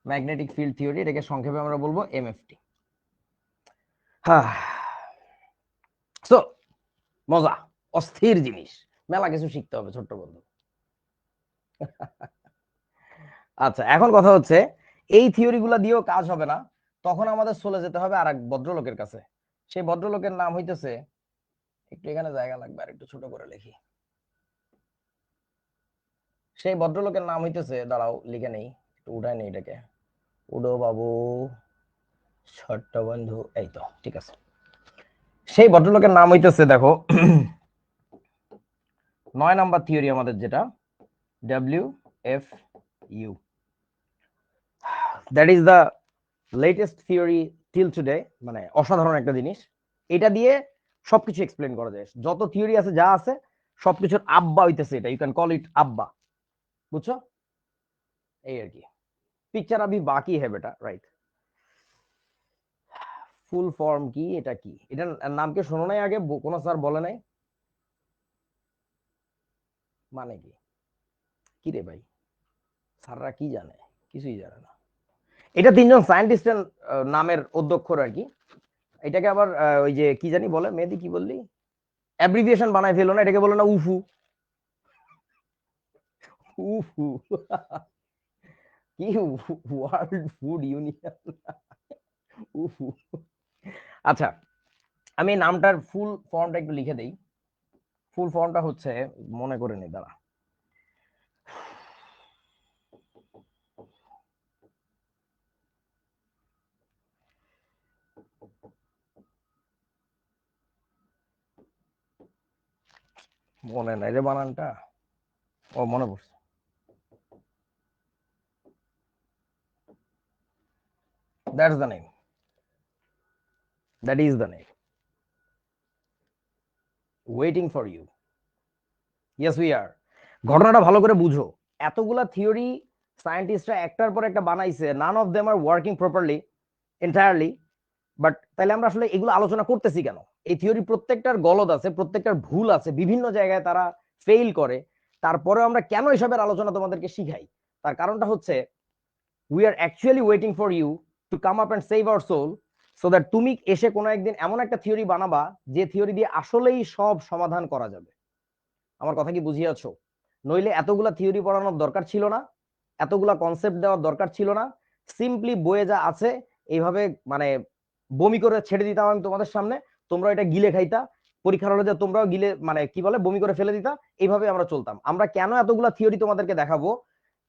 Magnetic field theory, এটাকে সংক্ষেপে আমরা বলবো এমএফটি। হ্যাঁ, সো মজা, অস্থির জিনিস, মেলা কিছু শিখতে হবে ছোট্ট বন্ধু। আচ্ছা, এখন কথা হচ্ছে এই থিওরি গুলা দিয়েও কাজ হবে না, তখন আমাদের চলে যেতে হবে আর এক ভদ্রলোকের কাছে। সেই ভদ্রলোকের নাম হইতেছে, একটু এখানে জায়গা লাগবে আর একটু ছোট করে লিখি। সেই ভদ্রলোকের নাম হইতেছে, দাঁড়াও লিখে নেই, একটু উঠায় নেই এটাকে, উডো বাবু ছোট্ট বন্ধু, এই তো ঠিক আছে। সেই ভদ্রলোকের নাম হইতেছে, দেখো 9 নাম্বার থিওরি আমাদের, যেটা WFU, that is the latest theory till today. মানে অসাধারণ একটা জিনিস, এটা দিয়ে সবকিছু এক্সপ্লেন করা যায়, যত থিওরি আছে যা আছে সবকিছুর আব্বা হইতেছে এটা, ইউ ক্যান কল ইট আব্বা, বুঝছো? এই আর কি, পিকচার আবি বাকি है বেটা, রাইট। ফুল ফর্ম কি, এটা কি, এটার নাম কি শোনো নাই আগে, কোনো স্যার বলে নাই? মানে কি, কি রে ভাই, স্যাররা কি জানে? কিছুই জানে না। এটা তিনজন সায়েন্টিস্টের নামের অধ্যক্ষর আর কি। এটাকে আবার ওই যে কি জানি বলে, মেহেদি কি বললি, অ্যাব্রিভিয়েশন বানায় ফেলো না, এটাকে বলে না উফু, উফু কি, ওয়ার্ল্ড ফুড ইউনিয়ন, উফু। আচ্ছা, আমি নামটার ফুল ফর্মটা একটু লিখে দেই। ফুল ফর্মটা হচ্ছে, মনে করে নি, দাঁড়া, মনে নাই রে বানানটা, ও মনে পড়ছে, that's the name, that is the name, waiting for you, yes we are. ঘটনাটা ভালো করে বুঝো, এতগুলা থিওরি সায়েন্টিস্টরা একটার পর একটা বানাইছে, none of them are working properly entirely, but তাহলে আমরা আসলে এগুলো আলোচনা করতেছি কেন? এই থিওরি প্রত্যেকটার গলদ আছে, প্রত্যেকটার ভুল আছে, বিভিন্ন জায়গায় তারা ফেইল করে, তারপরে আমরা কেন এসবের আলোচনা তোমাদেরকে শিখাই? তার কারণটা হচ্ছে, we are actually waiting for you to come up and save our soul, so that তুমি এসে কোনো একদিন এমন একটা থিওরি বানাবা যে থিওরি দিয়ে আসলেই সব সমাধান করা যাবে। আমার কথা কি বুঝিয়েছো? নইলে এতগুলা থিওরি পড়ানোর দরকার ছিল না, এতগুলা কনসেপ্ট দেওয়ার দরকার ছিল না, সিম্পলি বইয়ে যা আছে এইভাবে মানে বমি করে ছেড়ে দিতাম আমি তোমাদের সামনে, তোমরা এটা গিলে খাইতা, পরীক্ষার হলে যে তোমরাও গিলে মানে কি বলে বমি করে ফেলে দিতা, এইভাবে আমরা চলতাম। আমরা কেন এতগুলা থিওরি তোমাদেরকে দেখাবো?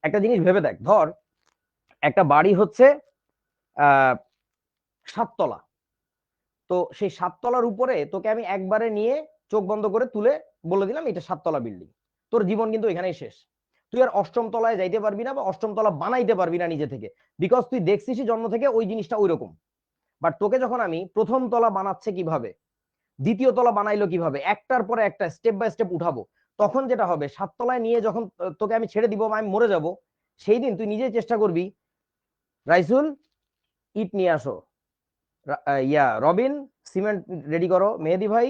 একটা জিনিস ভেবে দেখ, ধর একটা বাড়ি হচ্ছে 7 তলা, তো সেই 7 তলার উপরে তোকে আমি একবারে নিয়ে চোখ বন্ধ করে তুলে বলে দিলাম এটা 7 তলা বিল্ডিং, তোর জীবন কিন্তু এখানেই শেষ। তুই আর অষ্টম তলায় যাইতে পারবি না বা অষ্টম তলা বানাইতে পারবি না নিজে থেকে, বিকজ তুই দেখছিস জন্ম থেকে ওই জিনিসটা ওই রকম। বাট তোকে যখন আমি প্রথম তলা বানাচ্ছে কিভাবে, দ্বিতীয় তলা বানাইলো কিভাবে, একটার পরে একটা স্টেপ বাই স্টেপ উঠাবো, তখন যেটা হবে 7 তলায় নিয়ে যখন তোকে আমি ছেড়ে দিব, আমি মরে যাব, সেই দিন তুই নিজেই চেষ্টা করবি, রাইসুল ইট নিয়ে আসো, রবিন সিমেন্ট রেডি করো, মেহেদি ভাই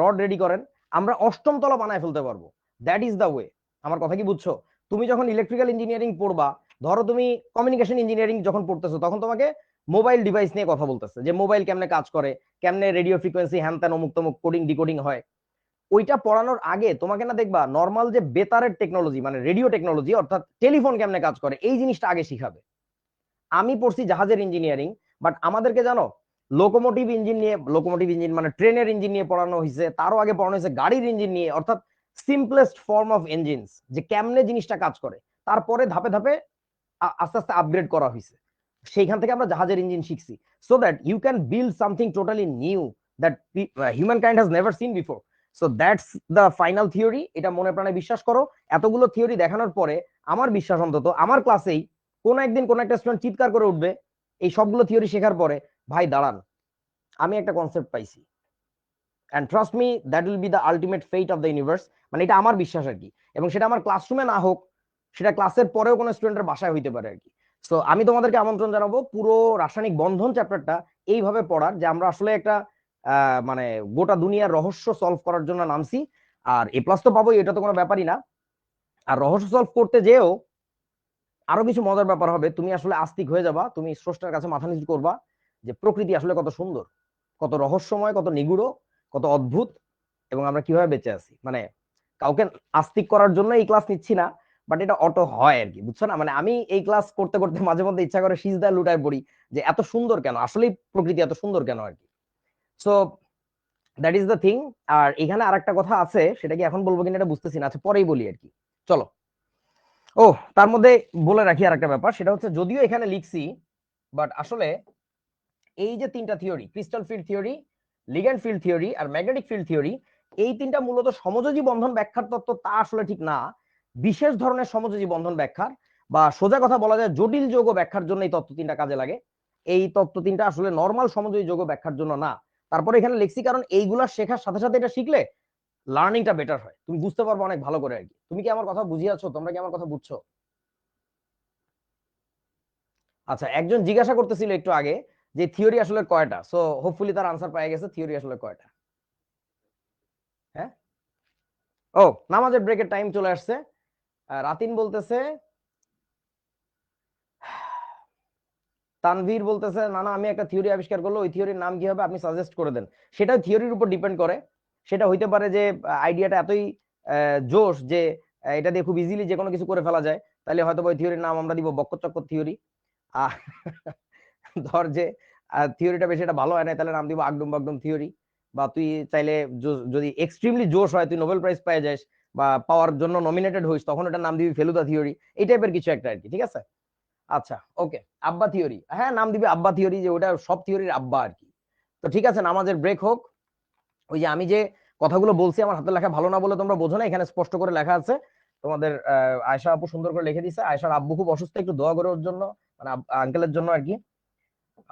রড রেডি করেন, আমরা অষ্টম তলা বানায় ফেলতে পারবো। That is the way. আমার কথা কি বুঝছো? তুমি যখন ইলেকট্রিক্যাল ইঞ্জিনিয়ারিং পড়বা, ধরো তুমি কমিউনিকেশন ইঞ্জিনিয়ারিং যখন পড়তেছো, তখন তোমাকে মোবাইল ডিভাইস নিয়ে কথা বলতেছে, যে মোবাইল কেমনে কাজ করে, কেমনে রেডিও ফ্রিকোয়েন্সি হ্যান ত্যান অমুক তমুক কোডিং ডিকোডিং হয়। ওইটা পড়ানোর আগে তোমাকে না দেখবা নর্মাল যে বেতারের টেকনোলজি, মানে রেডিও টেকনোলজি, অর্থাৎ টেলিফোন কেমনে কাজ করে, এই জিনিসটা আগে শিখাবে। আমি পড়ছি জাহাজের ইঞ্জিনিয়ারিং, বাট আমাদেরকে জানো লোকোমোটিভ ইঞ্জিন নিয়ে, লোকোমোটিভ ইঞ্জিন মানে ট্রেনের ইঞ্জিন নিয়ে পড়ানো হয়েছে, তারও আগে পড়ানো হয়েছে গাড়ির ইঞ্জিন নিয়ে, অর্থাৎ সিম্পলেস্ট ফর্ম অফ ইঞ্জিনস, যে কেমনে জিনিসটা কাজ করে, তারপরে ধাপে ধাপে আস্তে আস্তে আপগ্রেড করা হয়েছে। সেইখান থেকে আমরা জাহাজের ইঞ্জিন শিখছি, so that you can build something totally new that humankind has never seen before. So that's the final theory, এটা মনে প্রাণে বিশ্বাস করো। এতগুলো থিওরি দেখানোর পরে আমার বিশ্বাস, অন্তত আমার ক্লাসেই কোন একদিন কোন একটা স্টুডেন্ট চিৎকার করে উঠবে এই সবগুলো থিওরি শেখার পরে, ভাই দাঁড়ান, আমি একটা কনসেপ্ট পাইছি, and trust me that will be the ultimate fate of the universe. মানে এটা আমার বিশ্বাস আর কি, এবং সেটা আমার ক্লাসরুমে না হোক, সেটা ক্লাসের পরেও কোনো স্টুডেন্টের বাসায় হইতে পারে আর কি। সো আমি তোমাদেরকে আমন্ত্রণ জানাবো পুরো রাসায়নিক বন্ধন চ্যাপ্টারটা এইভাবে পড়ার, যে আমরা আসলে একটা মানে গোটা দুনিয়ার রহস্য সলভ করার জন্য নামছি। আর এ প্লাস তো পাবোই, এটা তো কোনো ব্যাপারই না। আর রহস্য সলভ করতে যেও আরো কিছু মজার ব্যাপার হবে, তুমি আসলে আস্তিক হয়ে যাবা, তুমি স্রষ্টার কাছে মাথা নিচু করবা যে প্রকৃতি আসলে কত সুন্দর, কত রহস্যময়, কত নিগূঢ়, কত অদ্ভুত, এবং আমরা কিভাবে বেঁচে আছি। মানে কাউকে আস্তিক করার জন্য এই ক্লাস নিচ্ছি না, বাট এটা অটো হয় আর কি, বুঝছো না? মানে আমি এই ক্লাস করতে করতে মাঝে মধ্যে ইচ্ছা করে সিজদায় লুটায় পড়ি যে এত সুন্দর কেন, আসলেই প্রকৃতি এত সুন্দর কেন আর কি। So that is the thing. আর এখানে আরেকটা কথা আছে, সেটা কি এখন বলবো কিনা এটা বুঝতেছি না, আচ্ছা পরেই বলি আর কি। চলো। ও, তার মধ্যে বলে রাখি আরেকটা ব্যাপার, সেটা হচ্ছে যদিও এখানে লিখছি, বাট আসলে এই যে তিনটা theory, crystal field theory, ligand field theory আর ম্যাগনেটিক ফিল্ড থিওরি, এই তিনটা মূলত সমযোজী বন্ধন ব্যাখ্যার তত্ত্ব, তা আসলে ঠিক না। বিশেষ ধরনের সমযোজী বন্ধন ব্যাখ্যার, বা সোজা কথা বলা যায় জটিল যৌগ ব্যাখ্যার জন্য এই তত্ত্ব তিনটা কাজে লাগে। এই তত্ত্ব তিনটা আসলে নর্মাল সমযোজী যৌগ ব্যাখ্যার জন্য না। তারপরে এখানে লিখছি কারণ এইগুলা শেখার সাথে সাথে এটা শিখলে লার্নিংটা বেটার হয়, তুমি বুঝতে পারবে অনেক ভালো করে আর কি। তুমি কি আমার কথা বুঝিয়াছো? তোমরা কি আমার কথা বুঝছো? আচ্ছা, একজন জিজ্ঞাসা করতেছিল একটু আগে যে থিওরি আসলে কয়টা, সো হোপফুলি তার আনসার পেয়ে গেছে, থিওরি আসলে কয়টা। হ্যাঁ, ও, নামাজের ব্রেকের টাইম চলে আসছে। রাতিন বলতেছে, তানভীর বলতেছে, না না আমি একটা থিওরি আবিষ্কার করলো, ওই থিওরির নাম কি হবে আপনি সাজেস্ট করে দেন। সেটা থিওরির উপর ডিপেন্ড করে। সেটা হইতে পারে যে আইডিয়াটা এতই জোশ যে এটা দিয়ে খুব ইজিলি যে কোনো কিছু করে ফেলা যায়, তাহলে হয়তো ওই থিওরির নাম আমরা দিব বক্কর থিওরি। আহ ধর যে থিওরিটা বেশি এটা ভালো হয় না, তাহলে নাম দিব আগডুম বাগডুম থিওরি। বা তুই চাইলে যদি এক্সট্রিমলি জোশ হয়, তুই নোবেল প্রাইজ পেয়ে যাস বা পাওয়ার জন্য নমিনেটেড হইস, তখন এটার নাম দিবি ফেলুদা থিওরি। এই টাইপের কিছু একটা আর কি, ঠিক আছে? আচ্ছা, ওকে। আব্বা থিওরি, হ্যাঁ নাম দিবি আব্বা থিওরি, যে ওটা সব থিওরির আব্বা আর কি। তো ঠিক আছে, নামাজের ব্রেক হোক। ওই যে আমি যে কথাগুলো বলছি, আমার হাতের লেখা ভালো না বলে তোমরা বোঝো না, এখানে স্পষ্ট করে লেখা আছে। তোমাদের আয়শা আপু সুন্দর করে লিখে দিছে। আয়শার আব্বু খুব অসুস্থ, একটু দোয়া করে ওর জন্য, মানে আঙ্কেলের জন্য আর কি।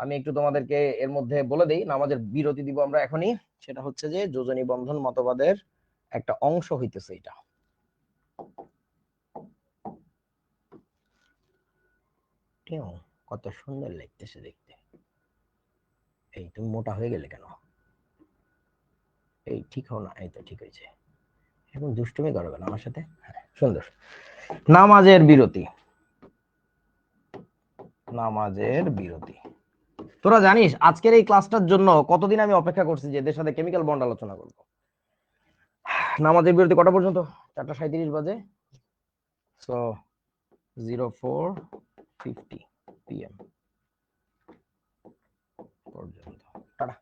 আমি একটু তোমাদেরকে এর মধ্যে বলে দেই, নামাজের বিরতি দিব আমরা এখনই। সেটা হচ্ছে যে যোজনী বন্ধন মতবাদের একটা অংশ হইতেছে এটা। কত সুন্দর লাগতেছে দেখতে। এই তুমি মোটা হয়ে গেলে কেন? এই ঠিক হও না, এই তো ঠিক হয়েছে। এখন দুষ্টুমি করবে না আমার সাথে, হ্যাঁ, সুন্দর। নামাজের বিরতি, নামাজের বিরতি। তোরা জানিস আজকের এই ক্লাসটার জন্য কতদিন আমি অপেক্ষা করছি যে এদের সাথে কেমিক্যাল বন্ড আলোচনা করবো। নামাজের বিরতি কটা পর্যন্ত? 4:37 বাজে। সো 04:50 PM পর্যন্ত। টাটা।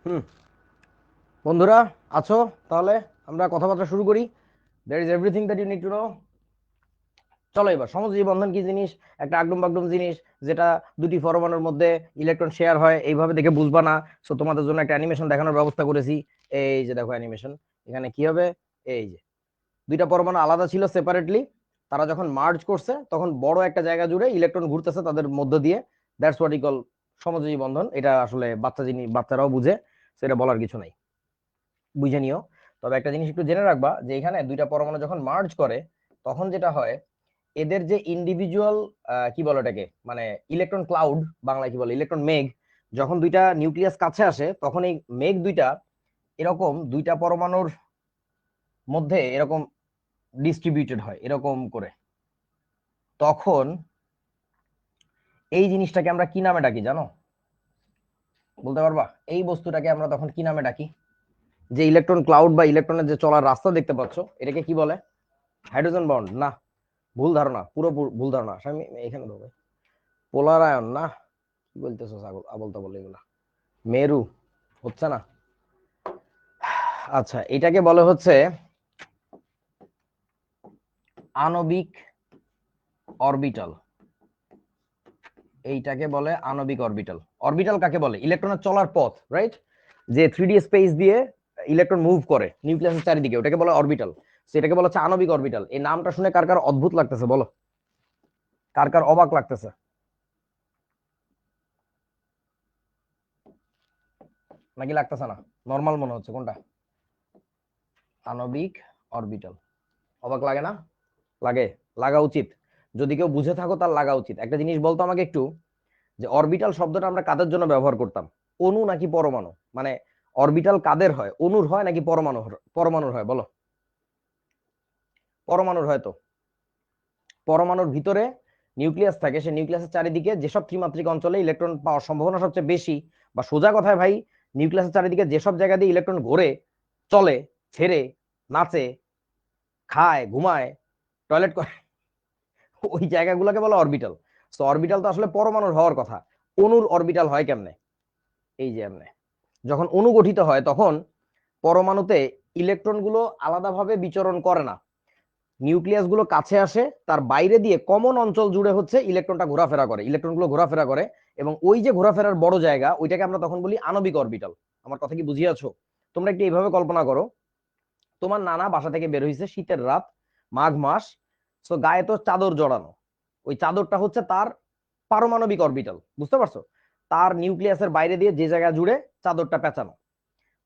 হুম, বন্ধুরা আছো? তাহলে আমরা কথাবার্তা শুরু করি। That is everything that you need to know. চলো এবার সমযোজী বন্ধন কি জিনিস, একটা আগডুম বাগডুম জিনিস যেটা দুটি পরমাণুর মধ্যে ইলেকট্রন শেয়ার হয়, এইভাবে দেখে বুঝবা না। সো তোমাদের জন্য একটা অ্যানিমেশন দেখানোর ব্যবস্থা করেছি। এই যে দেখো অ্যানিমেশন, এখানে কি হবে, এই যে দুইটা পরমাণু আলাদা ছিল সেপারেটলি, তারা যখন মার্জ করছে তখন বড় একটা জায়গা জুড়ে ইলেকট্রন ঘুরতেছে তাদের মধ্য দিয়ে। দ্যাটস হোয়াট ই কল সমযোজী বন্ধন। এটা আসলে বাচ্চারাও বুঝে, সেটা বলার কিছু নাই, বুঝে নিও। তবে একটা জিনিস একটু জেনে রাখবা যে এখানে দুইটা পরমাণু যখন মার্জ করে তখন যেটা হয়, এদের যে ইন্ডিভিজুয়াল কি বলে এটাকে, মানে ইলেকট্রন ক্লাউড, বাংলায় কি বলে, ইলেকট্রন মেঘ, যখন দুইটা নিউক্লিয়াস কাছে আসে তখন এই মেঘ দুইটা এরকম দুইটা পরমাণুর মধ্যে এরকম ডিস্ট্রিবিউটেড হয় এরকম করে। তখন এই জিনিসটাকে আমরা কি নামে ডাকি জানো? বলতে পারবা এই বস্তুটাকে আমরা তখন কি নামে ডাকি? যে ইলেকট্রন ক্লাউড বা ইলেকট্রনের যে চলার রাস্তা দেখতে পাচ্ছ, এটাকে কি বলে? হাইড্রোজেন বন্ড না, ভুল ধারণা, পুরো ভুল ধারণা। আমি এখানে দেবো পোলার আয়ন না, কি বলতেছো আবল তাবল এগুলা, মেরু হচ্ছে না। আচ্ছা, এটাকে বলে হচ্ছে আণবিক অরবিটাল। এইটাকে বলে আণবিক অরবিটাল। অরবিটাল কাকে বলে? ইলেকট্রনের চলার পথ, রাইট? যে 3D স্পেস দিয়ে ইলেকট্রন মুভ করে নিউক্লিয়াসের চারিদিকে, ওটাকে বলে অরবিটাল। সেটাকে বলা হচ্ছে আণবিক অরবিটাল। এই নামটা শুনে কার কার অদ্ভুত লাগতেছে বলো, কার কার অবাক লাগতেছে? নাকি লাগতেছে না? নর্মাল মনে হচ্ছে? কোনটা? আণবিক অরবিটাল। অবাক লাগে না? লাগে, লাগা উচিত। যদি কেউ বুঝে থাকো তার লাগা উচিত। একটা জিনিস বলতো আমাকে একটু, যে অরবিটাল শব্দটা আমরা কাদের জন্য ব্যবহার করতাম, অণু নাকি পরমাণু? মানে অরবিটাল কাদের হয়, অণুর হয় নাকি পরমাণুর হয় বলো? পরমাণুর হয়। তো পরমাণুর ভিতরে নিউক্লিয়াস থাকে, সে নিউক্লিয়াসের চারিদিকে যেসব ত্রিমাত্রিক অঞ্চলে ইলেকট্রন পাওয়ার সম্ভাবনা সবচেয়ে বেশি, বা সোজা কথায় ভাই, নিউক্লিয়াসের চারিদিকে যেসব জায়গা দিয়ে ইলেকট্রন ঘোরে, চলে, ছেড়ে, নাচে, খায়, ঘুমায়, টয়লেট করে, ওই জায়গাগুলোকে বলে অরবিটাল। তো অরবিটাল তো আসলে পরমাণুর হওয়ার কথা। অণুর অরবিটাল হয় কেমনে? এই যে এমনে, যখন অণু গঠিত হয় তখন পরমাণুতে ইলেকট্রন গুলো আলাদাভাবে বিচরণ করে না, নিউক্লিয়াস গুলো কাছে আসে, তার বাইরে দিয়ে কমন অঞ্চল জুড়ে হচ্ছে ইলেকট্রনটা ঘোরাফেরা করে, ইলেকট্রন গুলো ঘোরাফেরা করে। এবং ওই যে ঘোরাফেরার বড় জায়গা, ওইটাকে আমরা তখন বলি আণবিক অরবিটাল। আমার কথা কি বুঝিয়াছো? তোমরা একটু এইভাবে কল্পনা করো, তোমার নানা বাসা থেকে বের হয়েছে শীতের রাত, মাঘ মাস, তো গায়ে তো চাদর জড়ানো, ওই চাদরটা হচ্ছে তার পারমাণবিক অরবিটাল, বুঝতে পারছো? তার নিউক্লিয়াসের বাইরে দিয়ে যে জায়গা জুড়ে চাদরটা পেঁচানো।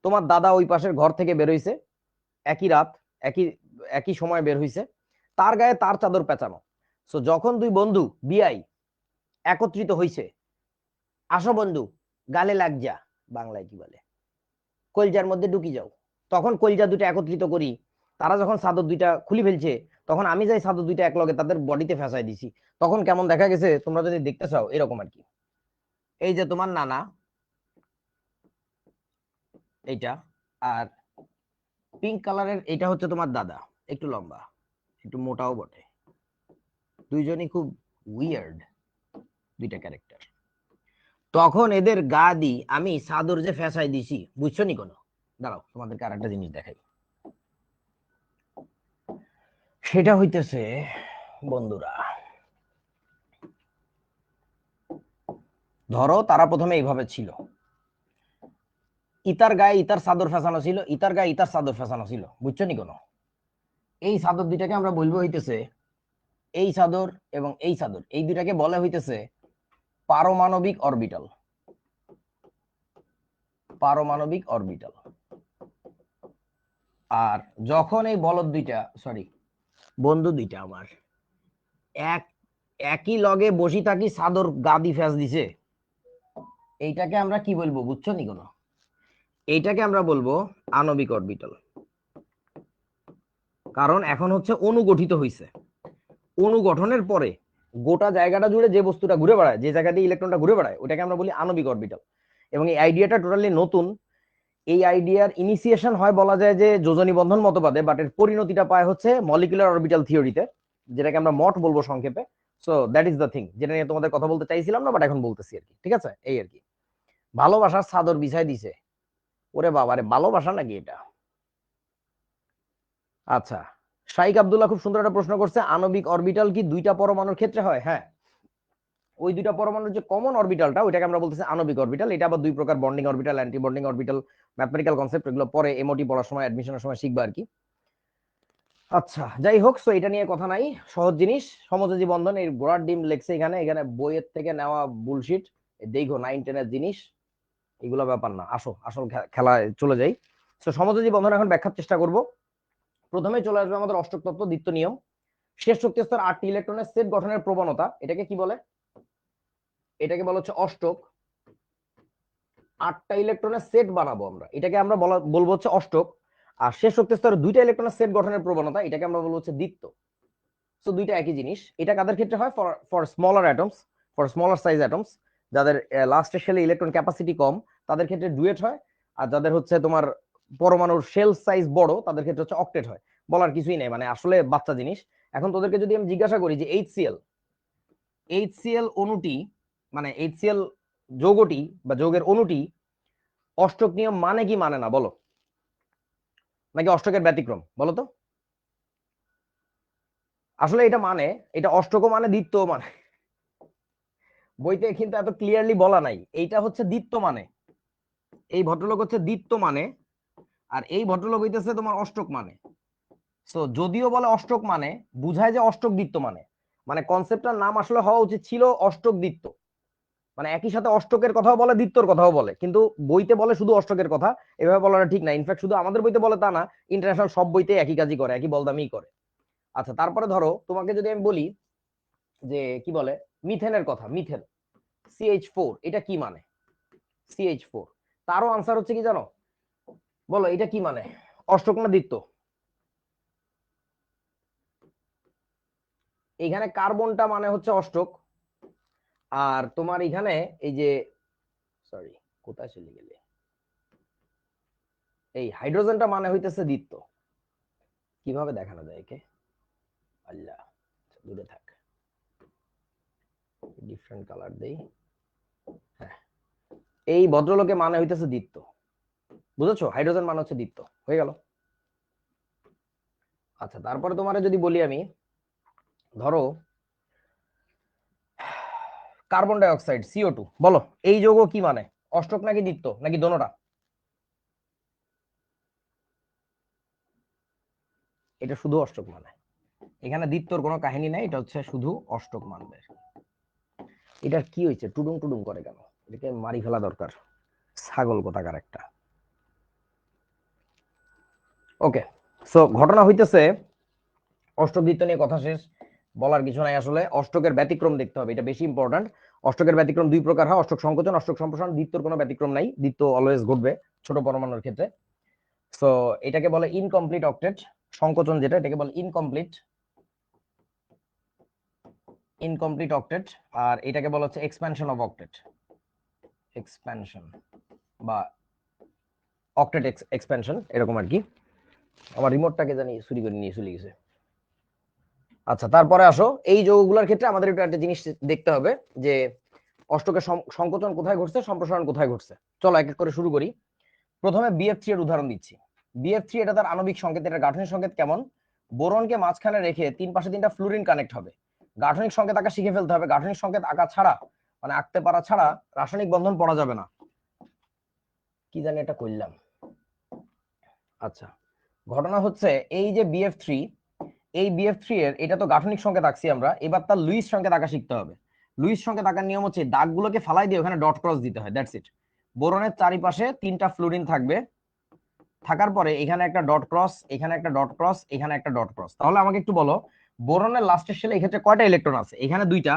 তোমার দাদা ওই পাশের ঘর থেকে বের হইছে, একই রাত, একই একই সময় বের হইছে, তার গায়ে তার চাদর পেঁচানো। সো যখন দুই বন্ধু বিআই একত্রিত হইছে, আসো বন্ধু গালে লাগ যা, বাংলায় কি বলে, কলজার মধ্যে ঢুকি যাও, তখন কলজা দুটো একত্রিত করি। তারা যখন চাদর দুইটা খুলি ফেলছে, তখন আমি যাই চাদর দুইটা একলগে তাদের বডিতে ফেঁসাই দিছি। তখন কেমন দেখা গেছে তোমরা যদি দেখতে চাও, এরকম আর কি। এই যে তোমার নানা, এইটা, আর পিঙ্ক কালারের এটা হচ্ছে তোমার দাদা, একটু লম্বা, একটু মোটাও বটে, দুইজনই খুব উইয়ার্ড, দুইটা ক্যারেক্টার। তখন এদের গা দি আমি চাদর যে ফেসাই দিছি, বুঝছো নি কোনো? দাঁড়াও তোমাদেরকে আর একটা জিনিস দেখাই। সেটা হইতেছে বন্ধুরা, ধরো তারা প্রথমে এইভাবে ছিল, ইতার গায়ে ইতার চাদর ফেসানো ছিল, ইতার গায়ে ইতার চাদর ফেসানো ছিল, বুঝছো নি কোনো? এই চাদর দুইটাকে আমরা বলবো হইতেছে, এই চাদর এবং এই চাদর, এই দুইটাকে বলে হইতেছে পারমাণবিক অরবিটাল। পারমাণবিক অরবিটাল। আর যখন এই বলদ দুইটা, সরি, বন্ধু দুইটা আমার এক একই লগে বসি থাকি, চাদর গাদি ফেস দিছে, এইটাকে আমরা কি বলবো বুঝছো নি কোনো? এইটাকে আমরা বলবো আণবিক অরবিটাল। কারণ এখন হচ্ছে অণু গঠিত হইছে, অণু গঠনের পরে গোটা জায়গাটা জুড়ে যে বস্তুটা ঘুরে বেড়ায়, যে জায়গা দিয়ে ইলেকট্রনটা ঘুরে বেড়ায়, ওটাকে আমরা বলি আণবিক অরবিটাল। এবং এই আইডিয়াটা টোটালি নতুন। এই আইডিয়ার ইনিশিয়েশন হয় বলা যায় যে যোজনী বন্ধন মতবাদে, বাট এর পরিণতিটা পায় হচ্ছে মলিকুলার অরবিটাল থিওরিতে, যেটাকে আমরা মট বলবো সংক্ষেপে। So that is the thing, যেটা নিয়ে তোমাদের কথা বলতে চাইছিলাম না, বাট এখন বলতেছি আর কি। ঠিক আছে, এই আর কি। ভালোবাসার চাদর বিছাই দিছে, ওরে বাবারে, ভালোবাসা নাকি এটা? আচ্ছা, শাইক আব্দুল্লাহ খুব সুন্দর একটা প্রশ্ন করছে, আণবিক অরবিটাল কি দুইটা পরমাণুর ক্ষেত্রে হয়? হ্যাঁ, ওই দুইটা পরমাণুর যে কমন অরবিটালটা ওইটাকে আমরা বলতেছি আণবিক অরবিটাল। এটা আবার দুই প্রকার, bonding orbital, anti bonding orbital, mathematical concept, এগুলো পরে এমওটি পড়ার সময়, অ্যাডমিশনের সময় শিখবা আর কি। আচ্ছা, যাই হোক, সো এটা নিয়ে কথা নাই, সহজ জিনিস। সমযোজী বন্ধন, এই গোড়ার ডিম লেখছে এখানে, এখানে বইয়ের থেকে নেওয়া বুলশিট, দেখো 9-10 জিনিস, এগুলো ব্যাপার না। আসো আসল খেলায় চলে যাই। তো সমযোজী বন্ধন এখন ব্যাখ্যার চেষ্টা করব। প্রথমে চলে আসবে আমাদের অষ্টক তত্ত্ব, দ্বিতীয় নিয়ম। শেষ শক্তি স্তর 8টি ইলেকট্রনের সেট গঠনের প্রবণতা, এটাকে কি বলে? এটাকে বলা হচ্ছে অষ্টক। 8টা ইলেকট্রনের সেট বানাবো আমরা, এটাকে আমরা বলবো হচ্ছে অষ্টক। আর শেষ শক্তি স্তরে 2টা ইলেকট্রনের সেট গঠনের প্রবণতা, এটাকে আমরা বলবো হচ্ছে দ্বিত্ব। তো দুইটা একই জিনিস। এটা কাদের ক্ষেত্রে হয়? For smaller atoms, for smaller size atoms, যাদের লাস্টের শেলে ইলেকট্রন ক্যাপাসিটি কম, তাদের ক্ষেত্রে ডুয়েট হয়। আর যাদের হচ্ছে তোমার পরমাণুর শেল সাইজ বড়, তাদের ক্ষেত্রে হচ্ছে অক্টেট হয়। বলার কিছুই নেই, মানে আসলে বাচ্চা জিনিস। এখন তোদেরকে যদি আমি জিজ্ঞাসা করি যে এইচসিএল অণুটি, মানে এইচসিএল যৌগটি বা যৌগের অণুটি অষ্টক নিয়ম মানে কি মানে না, বলো? নাকি অষ্টকের ব্যতিক্রম, বলো তো? আসলে এটা মানে, এটা অষ্টকও মানে দ্বিত্বও মানে, বইতে কিন্তু এত ক্লিয়ারলি বলা নাই। এইটা হচ্ছে দ্বিত্ব মানে, এই ভদ্রলোক হচ্ছে দ্বিত্ব মানে, আর এই ভদ্রলোক হইতেছে তোমার অষ্টক মানে। তো যদিও বলে অষ্টক মানে, বুঝায় যে অষ্টক দ্বিত্ব মানে, মানে কনসেপ্টটার নাম আসলে হওয়া উচিত ছিল অষ্টক দ্বিত্ব। মানে একই সাথে অষ্টকের কথাও বলে, দ্বিত্বর কথাও বলে, কিন্তু বইতে বলে শুধু অষ্টকের কথা। এভাবে বলাটা ঠিক না। ইনফ্যাক্ট শুধু আমাদের বইতে বলে তা না, ইন্টারন্যাশনাল সব বইতে একই কাজই করে, একই বলদামি করে। আচ্ছা, তারপরে ধরো তোমাকে যদি আমি বলি যে কি বলে মিথেনের কথা, মিথেন CH4, এটা কি মানে? CH4, তারও আনসার হচ্ছে কি জানো? বলো এটা কি মানে, অষ্টক না দ্বিত্ব? এখানে কার্বনটা মানে হচ্ছে অষ্টক, আর তোমার এখানে এই যে, সরি, কোথায় চলে গেলে, এই হাইড্রোজেনটা মানে হইতেছে দ্বিত্ব। কিভাবে দেখানো যায় একে? আল্লাহ, দূরে থাক, ডিফারেন্ট কালার দেই। হ্যাঁ, এই ভদ্রলোকে মানে হইতেছে দ্বিত্ব, বুঝেছো? হাইড্রোজেন মানে হচ্ছে দ্বিত্ব, হয়ে গেল। আচ্ছা, তারপরে তোমারে যদি বলি আমি, ধরো কার্বন ডাই অক্সাইড CO2, বলো এই যৌগ কি মানে, অষ্টক নাকি দ্বিত্ব নাকি দোনোটা? এটা শুধু অষ্টক মানে, এখানে দ্বিত্বর কোনো কাহিনী নাই, এটা হচ্ছে শুধু অষ্টক মানবে। এটার কি হয়েছে, টুডুং টুডুং করে কেন? এটাকে মারি ফেলা দরকার, ছাগল কোথাকার একটা। ওকে, সো ঘটনা হইতেছে, অষ্টক দ্বিত্ব নিয়ে কথা শেষ, বলার কিছু নাই। আসলে অষ্টকের ব্যতিক্রম দেখতে হবে, এটা বেশি ইম্পর্টেন্ট। অষ্টকের ব্যতিক্রম দুই প্রকার হয়, অষ্টক সংকোচন, অষ্টক সম্প্রসারণ। দ্বিত্বর কোনো ব্যতিক্রম নাই, দ্বিত্ব অলওয়েজ ঘটবে ছোট পরমাণুর ক্ষেত্রে। সো এটাকে বলে ইনকমপ্লিট অক্টেট। সংকোচন যেটা, এটাকে বলে ইনকমপ্লিট, ইনকমপ্লিট অক্টেট। আর এটাকে বলা হচ্ছে এক্সপ্যানশন অফ অক্টেট, এক্সপ্যানশন বা অক্টেট এক্সপ্যানশন, এরকম আর কি। আমার রিমোটটাকে জানি চুরি করে নিয়ে চলে গেছে। আচ্ছা, তারপরে আসো, এই যৌগগুলোর ক্ষেত্রে আমাদের একটু একটা জিনিস দেখতে হবে যে অষ্টকের সংকোচন কোথায় ঘটছে, সম্প্রসারণ কোথায় ঘটছে। চলো এক এক করে শুরু করি। প্রথমে BF3 এর উদাহরণ দিচ্ছি। BF3, এটা তার আণবিক সংকেত, এটা গাঠনিক সংকেত কেমন? বোরনকে মাঝখানে রেখে তিন পাশে তিনটা ফ্লুরিন কানেক্ট হবে। গাঠনিক সংকেত আঁকা শিখে ফেলতে হবে। গাঠনিক সংকেত আঁকা ছাড়া, মানে আঁকতে পারা ছাড়া রাসায়নিক বন্ধন পড়া যাবে না। কি জানি এটা করলাম। আচ্ছা, ঘটনা হচ্ছে এই যে BF3, এই BF3 এর, এটা তো গাঠনিক সংকেত আঁকছি আমরা, এবার তার লুইস সংকেত আঁকা শিখতে হবে। লুইস সংকেত আঁকার নিয়ম হচ্ছে দাগগুলোকে ফালাই দিয়ে ওখানে ডট ক্রস দিতে হয়, দ্যাটস ইট। বোরনের চারিপাশে তিনটা ফ্লুরিন থাকবে, থাকার পরে এখানে একটা ডট ক্রস, এখানে একটা ডট ক্রস, এখানে একটা ডট ক্রস। তাহলে আমাকে একটু বলো, বোরনের লাস্টের শেলে এক্ষেত্রে কয়টা ইলেকট্রন আছে? এখানে দুইটা,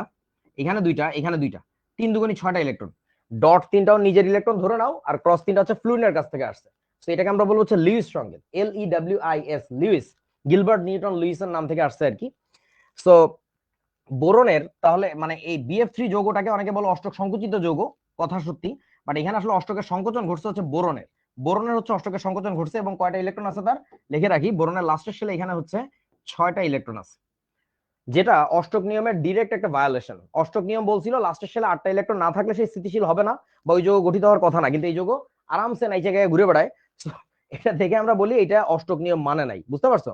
এখানে দুইটা, এখানে দুইটা, 3 দুগুণী 6টা ইলেকট্রন। ডট তিনটাও নিজের ইলেকট্রন ধরে নাও, আর ক্রস তিনটা হচ্ছে ফ্লুরিনের কাছ থেকে আসছে। তো এটাকে আমরা বলবো হচ্ছে লুইস সংকেত, LEWIS, লুইস, গিলবার্ট নিউটন লুইসের নাম থেকে আসছে আর কি। সো বোরনের তাহলে মানে এই BF3 যৌগটাকে অনেকে বলে অষ্টক সংকুচিত যৌগ, কথা সত্যি, বাট এখানে আসলে অষ্টকের সংকোচন ঘটছে হচ্ছে বোরনের। বোরনের হচ্ছে অষ্টকের সংকোচন ঘটছে, এবং কয়টা ইলেকট্রন আছে তার লিখে রাখি। বোরনের লাস্টের শেলে এখানে হচ্ছে 6টা ইলেকট্রন আছে, যেটা অষ্টক নিয়মের ডিরেক্ট একটা ভায়োলেশন। অষ্টক নিয়ম বলছিল লাস্টের শেলে 8টা ইলেকট্রন না থাকলে সেই স্থিতিশীল হবে না, বা ওই যৌগ গঠিত হওয়ার কথা না, কিন্তু এই যৌগ আরামসে নাই জায়গায় ঘুরে বেড়ায়। So, এটা দেখে আমরা বলি এটা অষ্টক নিয়ম মানে নাই, বুঝতে পারছো?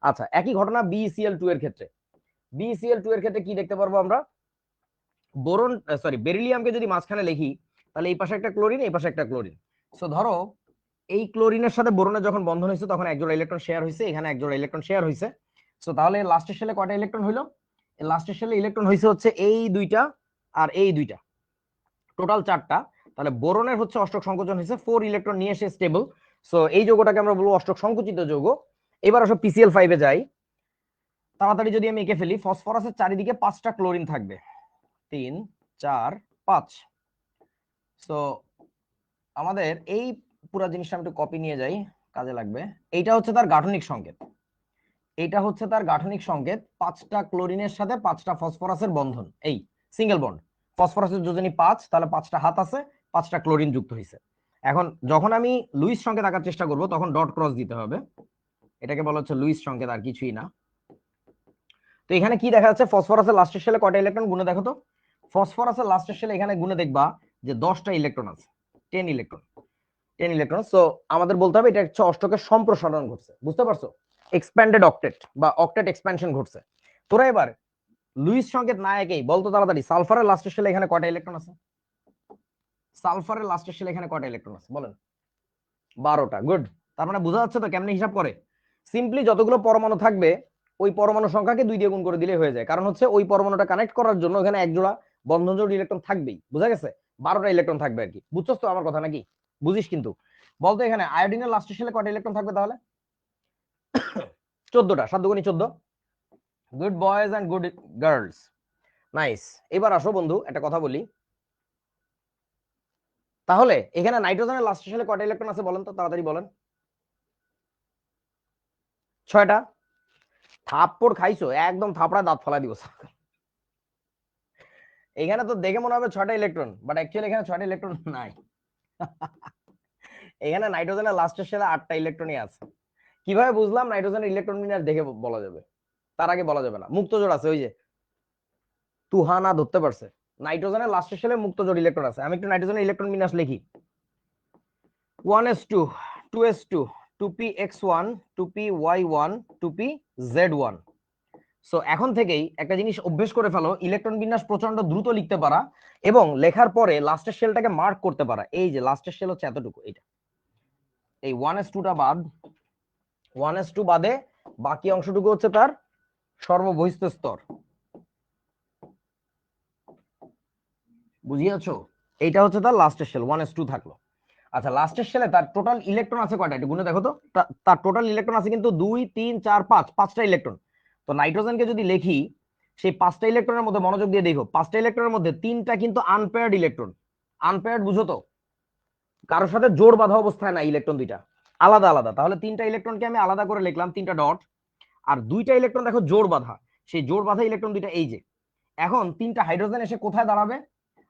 আচ্ছা, একই ঘটনা BeCl2 এর ক্ষেত্রে। BeCl2 এর ক্ষেত্রে কি দেখতে পারবো আমরা? বোরন সরি বেরিলিয়ামকে যদি মাঝখানে লিখি, তাহলে এই পাশে একটা ক্লোরিন, এই পাশে একটা ক্লোরিন। সো ধরো এই ক্লোরিনের সাথে বোরনের যখন বন্ধন হয়েছে তখন এক জোড়া ইলেকট্রন শেয়ার হয়েছে, এখানে এক জোড়া ইলেকট্রন শেয়ার হয়েছে। সো তাহলে লাস্টের শেলে কয়টা ইলেকট্রন হইলো? লাস্টের শেলে ইলেকট্রন হয়েছে হচ্ছে এই দুইটা আর এই দুইটা, টোটাল 4টা। তাহলে বোরনের হচ্ছে অষ্টক সংকোচন হয়েছে, 4 ইলেকট্রন নিয়ে এসে স্টেবল। সো এই যৌগটাকে আমরা বলবো অষ্টক সংকুচিত যৌগ। এবার আসো PCl5 এ যাই। তাড়াতাড়ি যদি আমি এঁকে ফেলি, ফসফরাসের চারিদিকে 5টা ক্লোরিন থাকবে, 3 4 5। সো আমাদের এই পুরো জিনিসটা আমি একটু কপি নিয়ে যাই, কাজে লাগবে। এইটা হচ্ছে তার গাঠনিক সংকেত, এইটা হচ্ছে তার গাঠনিক সংকেত। 5টা ক্লোরিনের সাথে 5টা ফসফরাসের বন্ধন, এই সিঙ্গেল বন্ড। ফসফরাসের যোজনী 5, তাহলে 5টা হাত আছে, 5টা ক্লোরিন যুক্ত হয়েছে। এখন যখন আমি লুইস সংকেত আঁকার চেষ্টা করব তখন ডট ক্রস দিতে হবে, এটাকে বলা হচ্ছে লুইস সংকেত, আর কিছুই না। তো এখানে কি দেখা যাচ্ছে, ফসফরাসের লাস্টের শেলে কয়টা ইলেকট্রন গুণে দেখো তো। ফসফরাসের লাস্টের শেলে এখানে গুণে দেখবা যে 10টা ইলেকট্রন আছে, 10 ইলেকট্রন, 10 ইলেকট্রন। সো আমাদের বলতে হবে এটা হচ্ছে অষ্টকের সম্প্রসারণ ঘটছে, বুঝতে পারছো? এক্সপ্যান্ডেড অক্টেট বা অক্টেট এক্সপ্যানশন ঘটছে। তোরা এবার লুইস সংকেত না একেই বলতো তাড়াতাড়ি, সালফারের লাস্টের শেলে এখানে কয়টা ইলেকট্রন আছে? সালফারের লাস্টের শেলে এখানে কয়টা ইলেকট্রন আছে বলেন? 12টা। গুড। তার মানে বোঝা যাচ্ছে তো কেমনে হিসাব করে। সিম্পলি যতগুলো পরমাণু থাকবে ওই পরমাণু সংখ্যাকে 2 দিয়ে গুণ করে দিলে হয়ে যায়, কারণ হচ্ছে ওই পরমাণুটা কানেক্ট করার জন্য এখানে এক জোড়া বন্ধন জোড় ইলেকট্রন থাকবেই, বুঝা গেছে? 12টা ইলেকট্রন থাকবে আর কি, বুঝছস তো আমার কথা নাকি? বুঝিস কিন্তু। বলতো এখানে আয়োডিনের লাস্টের শেলে কয়টা ইলেকট্রন থাকবে তাহলে? 14টা, 7 দুগুণী 14। Good boys and good girls, nice. এবার আসো বন্ধু একটা কথা বলি, তাহলে এখানে নাইট্রোজেনের লাস্টের শেলে কয়টা ইলেকট্রন আছে বলেন তো, তাড়াতাড়ি বলেন। 6টা। থাপ্পড় খাইছো, একদম থাপড়া দাঁত ফলাই দিব। এখানে তো দেখে মনে হবে 6টা ইলেকট্রন, বাট অ্যাকচুয়ালি এখানে 6টা ইলেকট্রন নাই। এখানে নাইট্রোজেনের লাস্টের শেলে 8টা ইলেকট্রনই আছে। কিভাবে বুঝলাম? নাইট্রোজেনের ইলেকট্রন বিন্যাস দেখে বলা যাবে, তার আগে বলা যাবে না। মুক্ত জোড় আছে, ওই যে তুহানা ধরতে পারছে, নাইট্রোজেনের লাস্টের শেলে মুক্ত জোড় ইলেকট্রন আছে। আমি একটু নাইট্রোজেনের ইলেকট্রন বিন্যাস লিখি। 1s2 2s2 2px1 2py1 2pz1। So এখন থেকেই একটা জিনিস অভ্যেস করে ফেলো, ইলেকট্রন বিন্যাস প্রচন্ড দ্রুত লিখতে পারা এবং লেখার পরে লাস্টের শেলটাকে মার্ক করতে পারা। এই যে লাস্টের শেল হচ্ছে এতটুকু, এইটা, এই 1s2টা বাদ, 1s2 বাদে বাকি অংশটুকু হচ্ছে তার সর্ববহিস্থ স্তর, বুঝিয়েছো? এইটা হচ্ছে তার লাস্টের শেল, 1s2 থাকলো। আচ্ছা, লাস্টের শেলে তার টোটাল ইলেকট্রন আছে কয়টা একটু গুনে দেখো তো। তার টোটাল ইলেকট্রন আছে কিন্তু 2 3 4 5, 5টা ইলেকট্রন। তো নাইট্রোজেনকে যদি লিখি, সেই 5টা ইলেকট্রনের মধ্যে মনোযোগ দিয়ে দেখো, 5টা ইলেকট্রনের মধ্যে 3টা কিন্তু আনপেয়ার্ড ইলেকট্রন। আনপেয়ার্ড বুঝো তো, কারোর সাথে জোড় বাঁধা অবস্থায় না ইলেকট্রন, দুইটা আলাদা আলাদা। তাহলে 3টা ইলেকট্রনকে আমি আলাদা করে লিখলাম 3টা ডট, আর 2টা ইলেকট্রন দেখো জোড় বাঁধা, সেই জোড় বাঁধা ইলেকট্রন দুইটা এই যে। এখন 3টা হাইড্রোজেন এসে কোথায় দাঁড়াবে?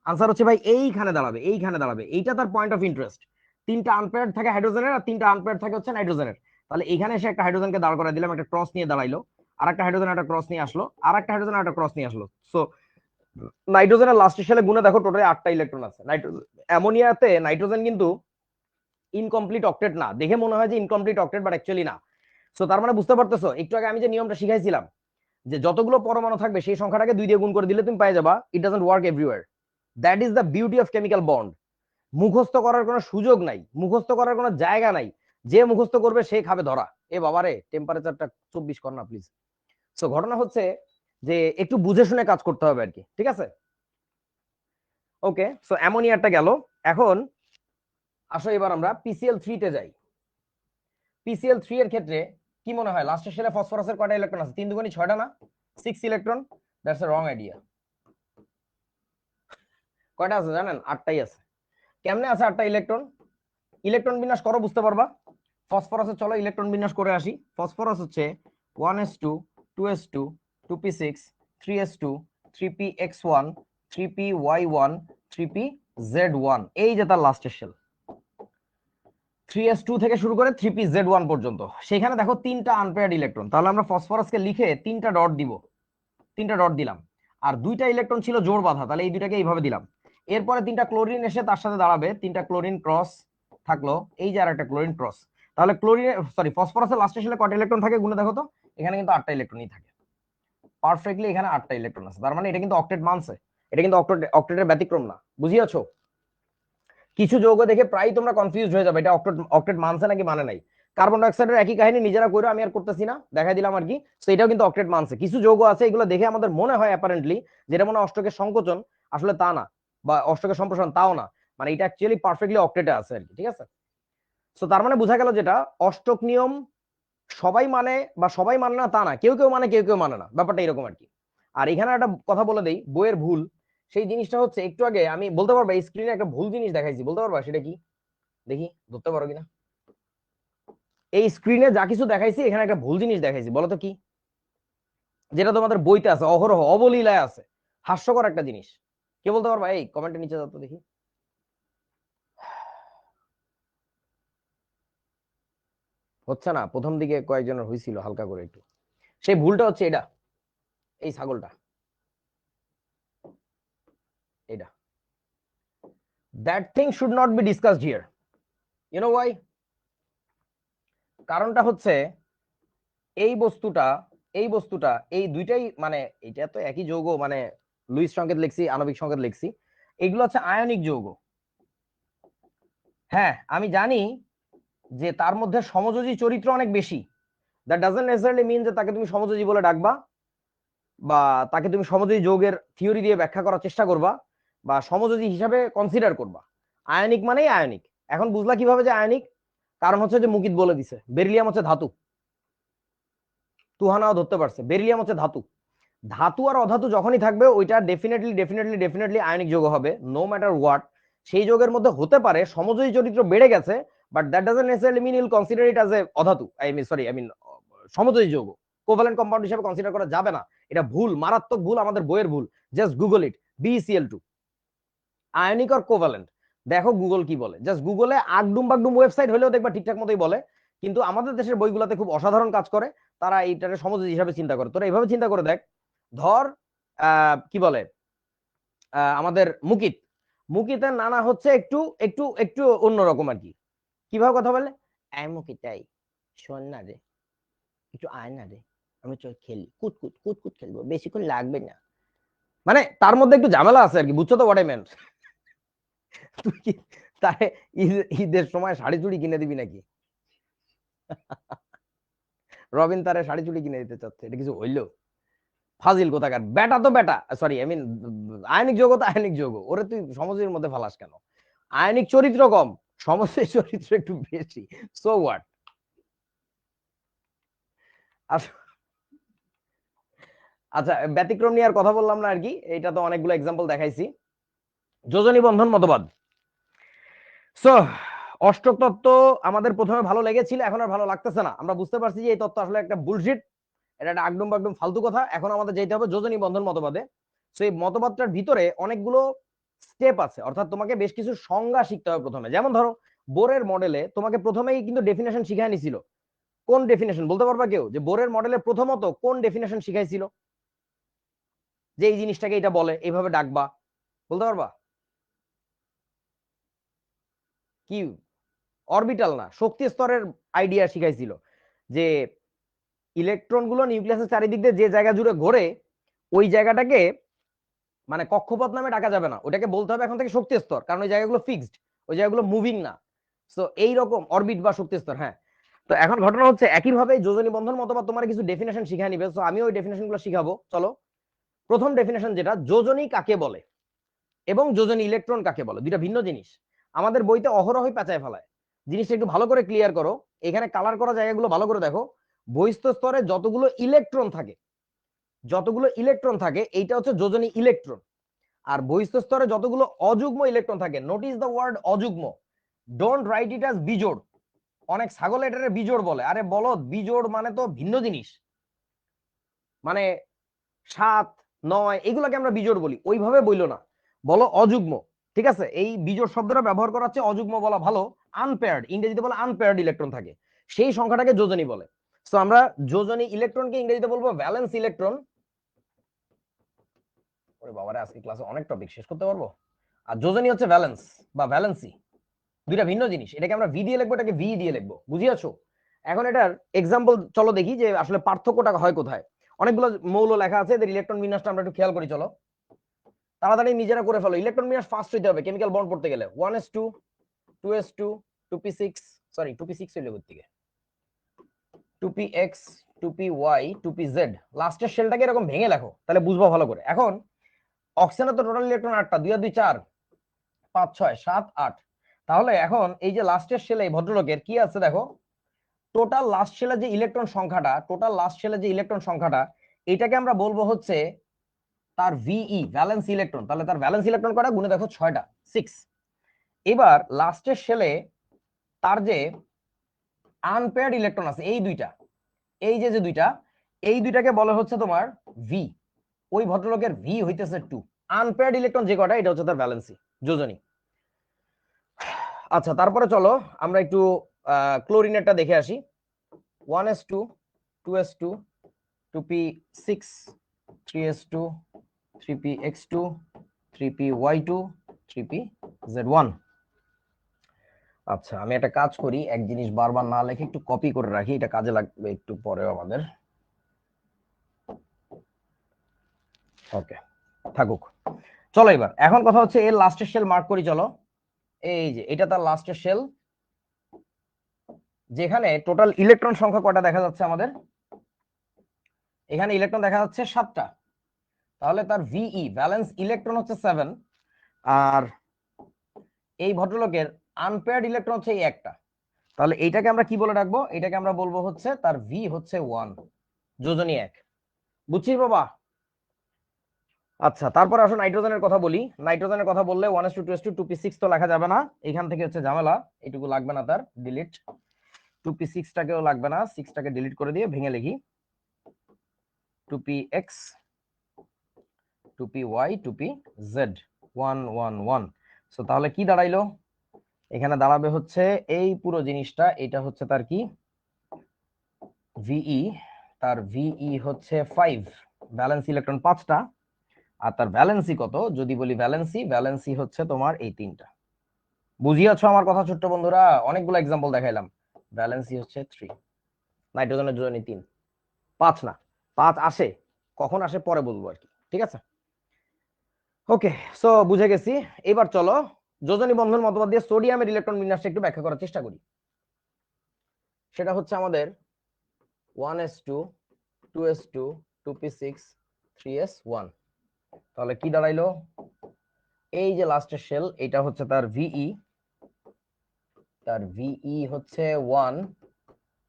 আনসার হচ্ছে ভাই এইখানে দাঁড়াবে, এইখানে দাঁড়াবে। এইটা তার পয়েন্ট অফ ইন্টারেস্ট। 3টা আনপেয়ার্ড থাকে হাইড্রোজেনের আর 3টা আনপেয়ার্ড থাকে হচ্ছে নাইট্রোজেনের। তাহলে এখানে এসে একটা হাইড্রোজেনকে দাঁড় করাই দিলাম, একটা ক্রস নিয়ে দাঁড়াইলো, আর একটা হাইড্রোজেন একটা ক্রস নিয়ে আসলো, আর একটা হাইড্রোজেন একটা ক্রস নিয়ে আসলো। সো নাইট্রোজেনের লাস্টের শেলে গুণে দেখো টোটালি 8টা ইলেকট্রন আছে। অ্যামোনিয়াতে নাইট্রোজেন কিন্তু ইনকমপ্লিট অক্টেট না, দেখে মনে হয় যে ইনকমপ্লিট অক্টেট, বাট অ্যাকচুয়ালি না। সো তার মানে বুঝতে পারতেছো, একটু আগে আমি যে নিয়মটা শিখাইছিলাম যে যতগুলো পরমাণু থাকবে সেই সংখ্যাটাকে 2 দিয়ে গুণ করে দিলে তুমি পেয়ে যাবা। It doesn't work everywhere. That is the beauty of chemical bond. মুখস্থ করার কোনো সুযোগ নাই, মুখস্থ করার কোনো জায়গা নাই। যে মুখস্থ করবে সে খাবে ধরা। এ বাবারে, টেম্পারেচারটা 24 কর না প্লিজ। সো ঘটনা হচ্ছে যে একটু বুঝে শুনে কাজ করতে হবে আর কি, ঠিক আছে? ওকে, সো অ্যামোনিয়ারটা গেল। এখন আসো এবার আমরা PCl3 তে যাই। PCl3 এর ক্ষেত্রে কি মনে হয় লাস্টের শেলে ফসফরাসের কয়টা ইলেকট্রন আছে? 3 দুগুণী 6টা না? 6 electron. That's a wrong idea. কয়টা আছে জানেন? 8টাই আছে। কেমনে আছে 8টা ইলেকট্রন? ইলেকট্রন বিন্যাস করো, বুঝতে পারবা। ফসফরাসের চলো ইলেকট্রন বিন্যাস করে আসি। ফসফরাস হচ্ছে 1s2 2s2 2p6 3s2 3px1 3py1 3pz1। এই যে তার লাস্টের শেল, 3s2 থেকে শুরু করে 3pz1 পর্যন্ত। সেখানে দেখো 3টা আনপেয়ার্ড ইলেকট্রন। তাহলে আমরা ফসফরাসকে লিখে 3টা ডট দিব, 3টা ডট দিলাম। আর 2টা ইলেকট্রন ছিল জোড় বাঁধা, তাহলে এই দুটাকে এইভাবে দিলাম। এরপরে 3টা ক্লোরিন এসে তার সাথে দাঁড়াবে, 3টা ক্লোরিন ক্রস থাকলো এই যে আর একটা ক্লোরিন ক্রস, তাহলে ক্লোরিন সরি ফসফরাসের লাস্ট স্টেশনে কয়টা ইলেকট্রন থাকে গুণে দেখো তো, এখানে কিন্তু 8টা ইলেকট্রনই থাকে পারফেক্টলি, এখানে 8টা ইলেকট্রন আছে, তার মানে এটা কিন্তু অক্টেট মানছে, এটা কিন্তু অক্টেটের ব্যতিক্রম না, বুঝিয়েছো? কিছু যৌগ দেখে প্রায় তোমরা কনফিউজ হয়ে যাবে এটা অক্টেট মানছে নাকি মানে নাই। কার্বন ডাইঅক্সাইডের একই কাহিনী, নিজেরা কইরো, আমি আর করতেছি না, দেখাই দিলাম আর কি। তো এটাও কিন্তু অক্টেট মানছে। কিছু যৌগ আছে এগুলো দেখে আমাদের মনে হয় অ্যাপারেন্টলি যেটা মনে হয় অষ্টকের সংকোচন, আসলে তা না, বা অষ্টকের সম্প্রসারণ তাও না, মানে এটা অ্যাকচুয়ালি পারফেক্টলি অক্টেটে আছে আর কি, ঠিক আছে? তো তার মানে বোঝা গেল যেটা অষ্টক নিয়ম সবাই মানে বা সবাই মানে না তা না, কেউ কেউ মানে কেউ কেউ মানে না, ব্যাপারটা এরকম আর কি। আর এখানে একটা কথা বলে দেই, বইয়ের ভুল সেই জিনিসটা হচ্ছে, একটু আগে আমি বলতে পারবো এই স্ক্রিনে একটা ভুল জিনিস দেখাইছি, বলতে পারবা সেটা কি? দেখি ধরতে পারো কিনা। এই স্ক্রিনে যা কিছু দেখাইছি এখানে একটা ভুল জিনিস দেখাইছি, বলো তো কি? যেটা তোমাদের বইতে আছে, অহরহ অবলীলায় আছে, হাস্যকর একটা জিনিস। কে বলতে পারবা? এই কমেন্টে নিচে যাও তো দেখি। হচ্ছে না, প্রথম দিকে কয়েকজনের হয়েছিল হালকা করে একটু। সেই ভুলটা হচ্ছে এটা, এই ছাগলটা, এটা, that thing should not be discussed here. You know why? কারণটা হচ্ছে এই বস্তুটা, এই বস্তুটা, এই দুইটাই মানে এটা তো একই যৌগ, মানে লুইস সংকেত লিখছি, আণবিক সংকেত লিখছি, এগুলো হচ্ছে আয়নিক যৌগ। হ্যাঁ আমি জানি যে তার মধ্যে সমযোজী চরিত্র অনেক বেশি, দ্যাট ডাজন্ট নেসেসারিলি মিন যে তাকে তুমি সমযোজী বলে ডাকবা, বা তাকে তুমি সমযোজী যৌগের থিওরি দিয়ে ব্যাখ্যা করার চেষ্টা করবা, বা সমযোজী হিসাবে কনসিডার করবা। আয়নিক মানেই আয়নিক। এখন বুঝলা কিভাবে যে আয়নিক? কারণ হচ্ছে যে মুকিত বলে দিছে বেরিলিয়াম হচ্ছে ধাতু, তুহানাও ধরতে পারছে বেরিলিয়াম হচ্ছে ধাতু। ধাতু আর অধাতু যখনই থাকবে ওইটা ডেফিনেটলি ডেফিনেটলি ডেফিনেটলি আয়নিক যৌগ হবে, নো ম্যাটার হোয়াট। সেই যৌগের মধ্যে হতে পারে সমযোজী চরিত্র বেড়ে গেছে, but that doesn't necessarily mean you'll consider it as a অধাতু, আই মিন সমযোজী যৌগ, কোভ্যালেন্ট কম্পাউন্ড হিসেবে কনসিডার করা যাবে না। এটা ভুল, মারাত্মক ভুল, আমাদের বইয়ের ভুল। জাস্ট গুগল ইট, BeCl2 আয়নিক আর কোভ্যালেন্ট, দেখো গুগল কি বলে, জাস্ট গুগলে আগডুম বাগডুম ওয়েবসাইট হলেও দেখবা ঠিকঠাক মতোই বলে, কিন্তু আমাদের দেশের বইগুলোতে খুব অসাধারণ কাজ করে, তারা এইটাকে সমযোজী হিসাবে চিন্তা করে। তোরা এইভাবে চিন্তা করে দেখ, ধর কি বলে আমাদের মুকিত, মুকিতের নানা হচ্ছে একটু একটু একটু অন্যরকম আর কি। কিভাবে কথা বলে, আই মুকিতাই শোন না রে, একটু আয় না রে, আমরা চল খেলি, কুতকুত কুতকুত খেলবো, বেশিক্ষণ লাগবে না, মানে তার মধ্যে একটু ঝামেলা আছে আর কি, বুঝছো তো হোয়াট আই মেন্ট? তুই কি তারে ঈদের সময় শাড়ি চুড়ি কিনে দিবি নাকি? রবিন তারে শাড়ি চুড়ি কিনে দিতে চাচ্ছে, এটা কিছু হইলো? ফাজিল কোথাকার বেটা, তো বেটা সরি আই মিন আয়নিক যৌগ তো আয়নিক যৌগ, ওরে তুই সমযোজীর মধ্যে ফালাস কেন? আয়নিক চরিত্র কম, সমযোজী চরিত্র একটু বেশি, সো হোয়াট। আচ্ছা ব্যতিক্রম নিয়ে আর কথা বললাম না আর কি, এটা তো অনেকগুলো এক্সাম্পল দেখাইছি। যোজনী বন্ধন মতবাদ, সো অষ্টক তত্ত্ব আমাদের প্রথমে ভালো লেগেছিল, এখন আর ভালো লাগতেছে না, আমরা বুঝতে পারছি যে এই তত্ত্ব আসলে একটা বুলশিট, এটা একটা একদম একদম ফালতু কথা। এখন আমাদের যেতে হবে যোজনী বন্ধন মতবাদে। সো এই মতবাদটার ভিতরে অনেকগুলো স্টেপ আছে, অর্থাৎ তোমাকে বেশ কিছু সংজ্ঞা শিখতে হবে প্রথমে। যেমন ধরো বোরের মডেলে তোমাকে প্রথমেই কিন্তু ডেফিনেশন শিখাই নিছিল। কোন ডেফিনেশন বলতে পারবা কেউ, যে বোরের মডেলে প্রথমত কোন ডেফিনেশন শিখাইছিল, যে এই জিনিসটাকে এটা বলে এইভাবে ডাকবা, বলতে পারবা? কি? অরবিটাল না, শক্তি স্তরের আইডিয়া শিখাইছিল, যে ইলেকট্রন গুলো নিউক্লিয়াসের চারিদিক দিয়ে যে জায়গা জুড়ে ঘোরে, ওই জায়গাটাকে মানে কক্ষপথ নামে ডাকা যাবে না, ওটাকে বলতে হবে এখন থেকে শক্তি স্তর, কারণ ওই জায়গাগুলো ফিক্সড, ওই জায়গাগুলো মুভিং না। তো এইরকম অরবিট বা শক্তি স্তর, হ্যাঁ। তো এখন ঘটনা হচ্ছে একইভাবে যোজনী বন্ধন মতবাদ তোমার কিছু ডেফিনেশন শিখাই নিবে, তো আমি ওই ডেফিনেশন গুলো শিখাবো। চলো, প্রথম ডেফিনেশন যেটা, যোজনী কাকে বলে এবং যোজনী ইলেকট্রন কাকে বলে, দুইটা ভিন্ন জিনিস। আমাদের বইতে অহরহই পেঁচায় ফেলায়, জিনিসটা একটু ভালো করে ক্লিয়ার করো। এখানে কালার করা জায়গাগুলো ভালো করে দেখো। বহিস্থ স্তরে যতগুলো ইলেকট্রন থাকে, যতগুলো ইলেকট্রন থাকে এইটা হচ্ছে যোজনী ইলেকট্রন। আর বহিস্থ স্তরে যতগুলো অযুগ্ম ইলেকট্রন থাকে, নোটিস দ্য ওয়ার্ড অযুগ্ম, ডোন্ট রাইট ইট অ্যাজ বিজোড়। অনেক ছাগল এটারে বিজোড় বলে, আরে বলদ, বিজোড় মানে তো ভিন্ন জিনিস, মানে 7 9 এগুলোকে আমরা বিজোড় বলি, ওইভাবে বইলো না, বলো অযুগ্ম। ঠিক আছে, এই বিজোড় শব্দটা ব্যবহার করা হচ্ছে, অযুগ্ম বলা ভালো। আনপেয়ার্ড, ইংরেজিতে বলে আনপেয়ার্ড ইলেকট্রন থাকে, সেই সংখ্যাটাকে যোজনী বলে। তো আমরা যোজনী ইলেকট্রনকে ইংরেজিতে বলবো ভ্যালেন্স ইলেকট্রন। ওরে বাবারে, আজকে ক্লাসে অনেক টপিক শেষ করতে পারবো। আর যোজনী হচ্ছে ভ্যালেন্স বা ভ্যালেন্সি, দুইটা ভিন্ন জিনিস। এটাকে আমরা ভি দিয়ে লিখবো, এটাকে ভি দিয়ে লিখবো, বুঝিয়াছো? এখন এটার এক্সাম্পল চলো দেখি যে আসলে পার্থক্যটা হয় কোথায়। অনেকগুলো মৌল লেখা আছে, এদের ইলেকট্রন বিন্যাসটা আমরা একটু খেয়াল করি চলো। তাড়াতাড়ি নিজেরা করে ফেলো। ইলেকট্রন বিন্যাস ফার্স্ট হইতে হবে কেমিক্যাল বন্ড পড়তে গেলে। 1s2 2s2 2p6, sorry 2p6 হইলো কোথা থেকে, 2px 2py 2pz। লাস্টের শেলটাকে এরকম ভেঙে লেখো, তাহলে বুঝবো ভালো করে। এখন অক্সিজেনের তো টোটাল ইলেকট্রন 8টা, 2 আর 2 4, 5 6 7 8। তাহলে এখন এই যে লাস্টের শেলে এই ভদ্রলোকের কি আছে দেখো, টোটাল লাস্ট শেলে যে ইলেকট্রন সংখ্যাটা, টোটাল লাস্ট শেলে যে ইলেকট্রন সংখ্যাটা, এটাকে আমরা বলবো হচ্ছে তার ভিই, ভ্যালেন্স ইলেকট্রন। তাহলে তার ভ্যালেন্স ইলেকট্রন কটা, গুণে দেখো 6টা, 6। এবার লাস্টের শেলে তার যে আনপেয়ার্ড ইলেকট্রন আছে এই দুইটা, এই যে দুইটা, এই দুইটাকে বলা হচ্ছে তোমার ভি। ওই ভদ্রলোকের ভি হইতেছে 2। আনপেয়ার্ড ইলেকট্রন যে কটা, এটা হচ্ছে তার ভ্যালেন্সি, যোজনী। আচ্ছা, তারপরে চলো আমরা একটু ক্লোরিনেরটা দেখে আসি। 1s2 2s2 2p6 3s2 3px2 3py2 3pz1। আচ্ছা, আমি একটা কাজ করি, এক জিনিস বারবার না লিখে একটু কপি করে রাখি, এটা কাজে লাগবে একটু পরেও আমাদের। ওকে, থাকুক। চলো এবার এখন কথা হচ্ছে এর লাস্টের শেল মার্ক করি চলো। এই যে এটা তার লাস্টের শেল, যেখানে টোটাল ইলেকট্রন সংখ্যা কয়টা দেখা যাচ্ছে আমাদের, এখানে ইলেকট্রন দেখা যাচ্ছে 7টা। তাহলে তার ভিই, ভ্যালেন্স ইলেকট্রন হচ্ছে 7, আর এই ভদ্রলোকের আনপেয়ার্ড ইলেকট্রন হচ্ছে এই একটা। তাহলে এইটাকে আমরা কি বলে রাখবো, এটাকে আমরা বলবো হচ্ছে তার ভি হচ্ছে 1, যোজনী 1। বুঝছিস বাবা? আচ্ছা, তারপর আসো নাইট্রোজেনের কথা বলি। নাইট্রোজেনের কথা বললে 1s2 2s2 2p6 তো লেখা যাবে না, এখান থেকে হচ্ছে ঝামেলা, এটুকু লাগবে না, তার ডিলিট। 2p6 টাকেও লাগবে না, 6 টাকে ডিলিট করে দিয়ে ভেঙে লিখি 2px 2py 2pz 1 1 1। সো তাহলে কি দাঁড়াইলো, এখানে দাঁড়াবে হচ্ছে এই পুরো জিনিসটা, এটা হচ্ছে তার কি ভিই। তার ভিই হচ্ছে 5, ভ্যালেন্স ইলেকট্রন 5টা। আর তার ভ্যালেন্সি কত যদি বলি, ভ্যালেন্সি হচ্ছে তোমার এই 3টা। বুঝিয়াছো আমার কথা ছোট্ট বন্ধুরা? অনেকগুলো এক্সাম্পল দেখাইলাম। ভ্যালেন্সি হচ্ছে 3, নাইট্রোজেনের জন্য 3, 5 না। 5 আসে, কখন আসে পরে বলবো আর কি, ঠিক আছে? ওকে, সো বুঝে গেছি। এবার চলো যোজনী বন্ধন মতবাদ দিয়ে সোডিয়ামের ইলেকট্রন বিন্যাসটা একটু ব্যাখ্যা করার চেষ্টা করি। সেটা হচ্ছে আমাদের 1s2 2s2 2p6 3s1। তাহলে কি দাঁড়াইলো, এই যে লাস্টের শেল, এটা হচ্ছে তার ভিই, তার ভিই হচ্ছে 1,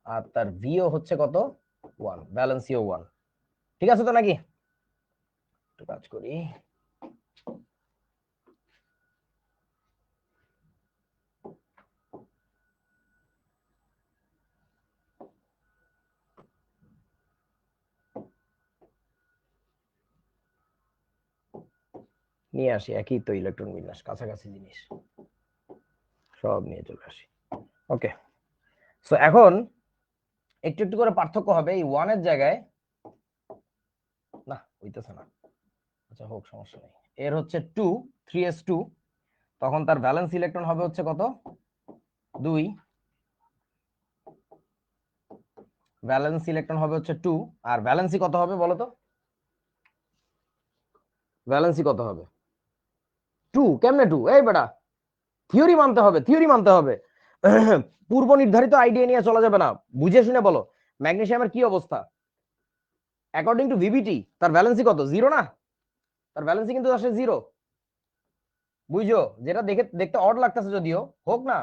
আর তার ভিও হচ্ছে কত 1, ভ্যালেন্সিও 1। ঠিক আছে তো নাকি? একটু কাজ করি। নিয়ে আসি একই তো ইলেকট্রন বিন্যাস, কাছাকাছি জিনিস সব নিয়ে চলে আসি। ওকে, সো এখন একটু একটু করে পার্থক্য হবে। এই 1 এর জায়গায় না হইতেছে না, আচ্ছা হোক, সমস্যা নেই। এর হচ্ছে 2, 3s2, তখন তার ভ্যালেন্স ইলেকট্রন হবে হচ্ছে কত 2, ভ্যালেন্স ইলেকট্রন হবে হচ্ছে 2। আর ভ্যালেন্সি কত হবে বলো তো, ভ্যালেন্সি কত হবে 2। কেমনে 2? এই বেটা, থিওরি মানতে হবে, থিওরি মানতে হবে। পূর্ব নির্ধারিত আইডিয়া নিয়ে চলা যাবে না, বুঝে শুনে বলো। ম্যাগনেসিয়ামের কি অবস্থা অ্যাকর্ডিং টু ভিভিটি, তার ভ্যালেন্সি কত 0 না? তার ভ্যালেন্সি কিন্তু আসলে 0, বুঝছো? যেটা দেখে দেখতে অড লাগতেছে যদিও, হোক না,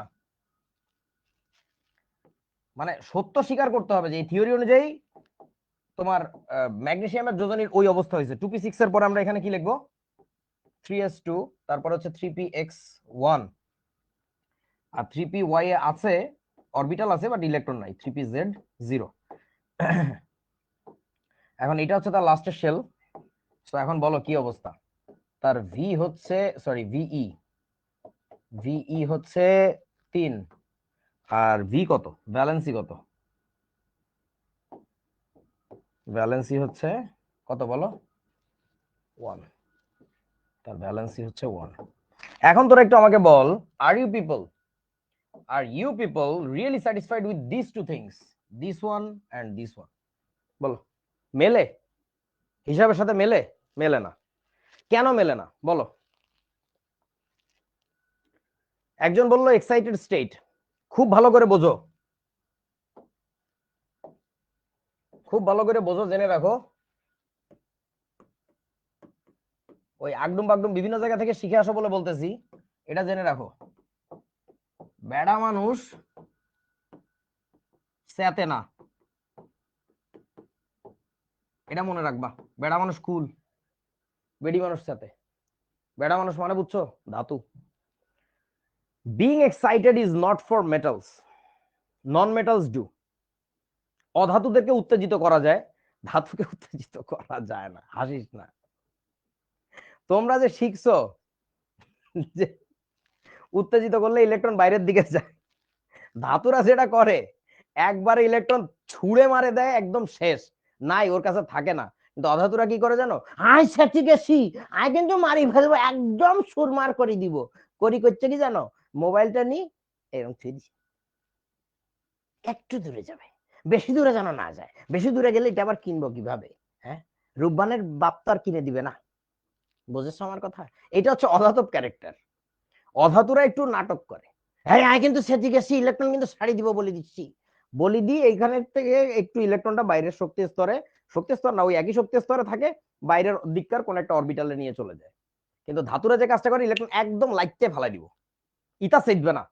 মানে সত্য স্বীকার করতে হবে যে এই থিওরি অনুযায়ী তোমার ম্যাগনেসিয়ামের যোজনীর ওই অবস্থা হয়েছে। 2p6 এর পরে আমরা এখানে কি লিখবো, 3s2, তারপর হচ্ছে 3px1, আর 3py এ আছে অরবিটাল আছে বাট ইলেকট্রন নাই, 3pz0। এখন এটা হচ্ছে তার লাস্টের শেল। তো এখন বলো কি অবস্থা, তার ভি হচ্ছে, সরি ভিই, ভিই হচ্ছে 3, আর ভি কত, ভ্যালেন্সি কত, ভ্যালেন্সি হচ্ছে কত বলো 1, তার ভ্যালেন্সি হচ্ছে 1। এখন তোরা একটু আমাকে বল, are you people, are you people really satisfied with this two things, this one and this one? বলো, মেলে? হিসাবের সাথে মেলে? মেলে না। কেন মেলে না বলো? একজন বললো এক্সাইটেড স্টেট, খুব ভালো করে বোঝো, খুব ভালো করে বোঝো, জেনে রাখো। ওই আগডুম বাগডুম বিভিন্ন জায়গা থেকে শিখে আসো বলে বলতেছি, এটা জেনে রাখো। বেড়া মানুষ স্যাতে না, এটা মনে রাখবা। বেড়া মানুষ কুল, বেডি মানুষ স্যাতে। বেড়া মানুষ মানে বুঝছো? ধাতু। Being excited is not for metals, non metals do. অধাতুদেরকে উত্তেজিত করা যায়, ধাতুকে উত্তেজিত করা যায় না। হাসিস না। তোমরা যে শিখছো যে উত্তেজিত করলে ইলেকট্রন বাইরের দিকে যায়, ধাতুরা যেটা করে একবারে ইলেকট্রন ছুঁড়ে মারে দেয়, একদম শেষ, নাই, ওর কাছে থাকে না। কিন্তু অধাতুরা কি করে জানো? আই সেটি গেছি, আই কিন্তু মারি ফেলবো, একদম সুরমার করে দিব। করি করছে কি জানো? মোবাইলটা নি এরকম ফিরি, একটু দূরে যাবে, বেশি দূরে যেন না যায়, বেশি দূরে গেলে এটা আবার কিনবো কিভাবে? হ্যাঁ, রূপবানের বাপ তো আর কিনে দিবে না। বুঝেছো আমার কথা? এটা হচ্ছে অধাতব ক্যারেক্টার। অধাতুরা একটু নাটক করে, হ্যাঁ আয় কিন্তু সেটি গেছি, ইলেকট্রন কিন্তু ছাড়ি দিব বলে দিচ্ছি, বলি দিয়ে এইখানে থেকে একটু ইলেকট্রনটা বাইরের শক্তি স্তরে, শক্তি স্তর না, ওই একই শক্তি স্তরে থাকে, বাইরের দিককার কোন একটা অরবিটালে নিয়ে চলে যায়। কিন্তু ধাতুরা যে কাজটা করে, ইলেকট্রন একদম লাইটতে ফেলাই দিব, ইটা সেটবে না,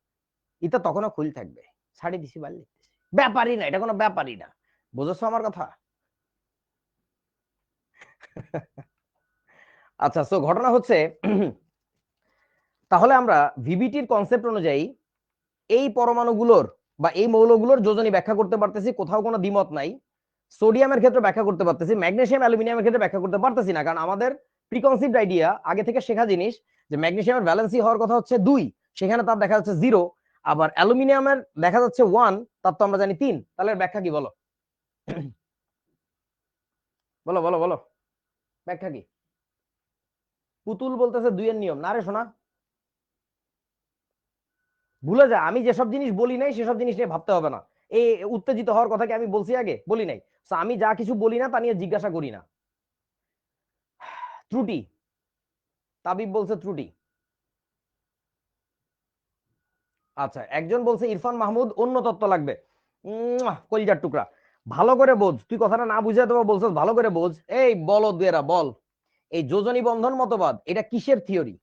ইটা তখনও খুল থাকবে, ছাড়ি দিছি বাড়ি লিখতেছি, ব্যাপারই না, এটা কোনো ব্যাপারই না। বুঝেছো আমার কথা? আচ্ছা, তো ঘটনা হচ্ছে তাহলে আমরা ভিবিটির কনসেপ্ট অনুযায়ী এই পরমাণুগুলোর বা এই মৌলগুলোর যোজনী ব্যাখ্যা করতে পারতেছি, কোথাও কোনো দ্বিমত নাই। সোডিয়ামের ক্ষেত্রে ব্যাখ্যা করতে পারতেছি, ম্যাগনেসিয়াম অ্যালুমিনিয়ামের ক্ষেত্রে ব্যাখ্যা করতে পারতেছি না, কারণ আমাদের প্রিকনসিভড আইডিয়া, আগে থেকে শেখা জিনিস, যে ম্যাগনেসিয়ামের ভ্যালেন্সি হওয়ার কথা হচ্ছে 2, সেখানে তার দেখা যাচ্ছে 0। আবার অ্যালুমিনিয়ামের দেখা যাচ্ছে 1, তার তো আমরা জানি 3। তাহলে ব্যাখ্যা কি বলো? বলো বলো বলো, ব্যাখ্যা কি? পুতুল বলতেছে 2 এর নিয়ম, না রে শোনা, ভুলে যা। আমি যেসব জিনিস বলি নাই সেসব জিনিস নিয়ে ভাবতে হবে না। এই উত্তেজিত হওয়ার কথা কি আমি বলছি আগে? বলি নাই। আমি যা কিছু বলি না তা নিয়ে জিজ্ঞাসা করি না। ত্রুটি, তাবিব বলছে ত্রুটি। আচ্ছা, একজন বলছে ইরফান মাহমুদ অন্য তত্ত্ব লাগবে। কলিজার টুকরা, ভালো করে বোঝ, তুই কথাটা না বুঝে তো বলছিস, ভালো করে বোঝ। এই বল দুয়েরা বল, এই যোজনী বন্ধন মতবাদ এটা কিসের থিওরি?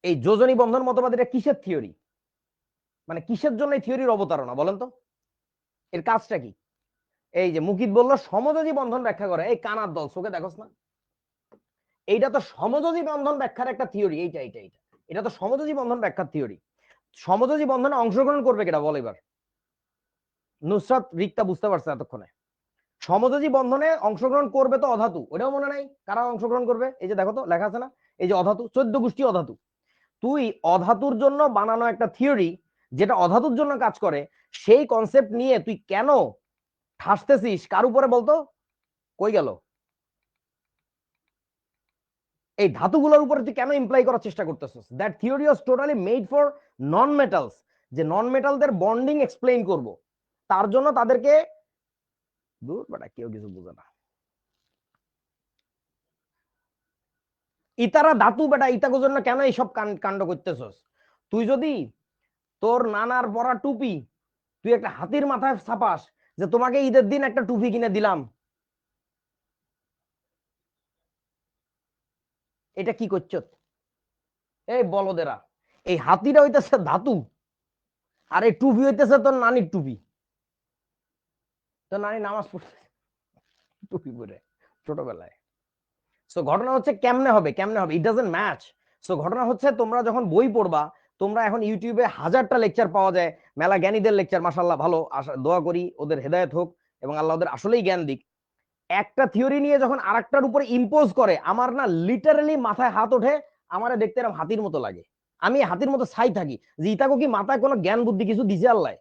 এই যোজনী বন্ধন মতবাদ এটা কিসের থিওরি? মানে কিসের জন্য এই থিওরির অবতারণা বলেন তো? এর কাজটা কি? এই যে মুকিত বললো সমযোজী বন্ধন ব্যাখ্যা করে, এই কানার দল, চোখে দেখোস না? এইটা তো সমযোজী বন্ধন ব্যাখ্যার একটা থিওরি, এইটা এইটা এইটা এটা তো সমযোজী বন্ধন ব্যাখ্যার থিওরি। সমযোজী বন্ধনে অংশগ্রহণ করবে কেটা বল এবার? নুসরাত রিক্তা বুঝতে পারছে এতক্ষণে? সমযোজী বন্ধনে অংশগ্রহণ করবে তো অধাতু, ওটাও মনে নাই কারা অংশগ্রহণ করবে? এই যে দেখো তো লেখা আছে না, এই যে অধাতু, 14 গোষ্ঠী অধাতু। তুই অধাতুর জন্য বানানো একটা থিওরি যেটা অধাতুর জন্য কাজ করে, সেই কনসেপ্ট নিয়ে তুই কেন ঠাসতেছিস কার উপরে বলতো? কই গেল? এই ধাতুগুলোর উপরে তুই কেন ইমপ্লাই করার চেষ্টা করতেছিস? That theory was totally made for non metals, যে নন মেটালদের বন্ডিং এক্সপ্লেইন করব, তার জন্য তাদেরকে, দূর বেটা কেউ কিছু বুঝে না। ইতারা ধাতু বেটা, ইতাকে জন্য কেন এইসব কাণ্ড করতেছস? তুই যদি তোর নানার পরা টুপি তুই একটা হাতির মাথায় ছাপাস, যে তোমাকে ঈদের দিন একটা টুপি কিনে দিলাম, এটা কি করছ? এই বলদেরা, এই হাতিটা হইতেছে ধাতু, আর এই টুপি হইতেছে তোর নানির টুপি। তোর নানি নামাজ পড়তে টুপি পরে ছোটবেলায়। সো ঘটনা হচ্ছে কেমনে হবে, কেমনে হবে, ইট ডাজন্ট ম্যাচ। সো ঘটনা হচ্ছে তোমরা যখন বই পড়বা, তোমরা এখন ইউটিউবে হাজারটা লেকচার পাওয়া যায়, মেলা জ্ঞানীদের লেকচার, মাশাআল্লাহ ভালো, দোয়া করি ওদের হেদায়েত হোক এবং আল্লাহ ওদের আসলেই জ্ঞান দিক। একটা থিওরি নিয়ে যখন আরেকটার উপরে ইম্পোজ করে, আমার না লিটারালি মাথায় হাত ওঠে, আমারে দেখতে এরকম হাতির মতো লাগে। আমি হাতির মতো ছাই থাকি যে ইতাকো কি মাথায় কোনো জ্ঞান বুদ্ধি কিছু দিছে আল্লাহ?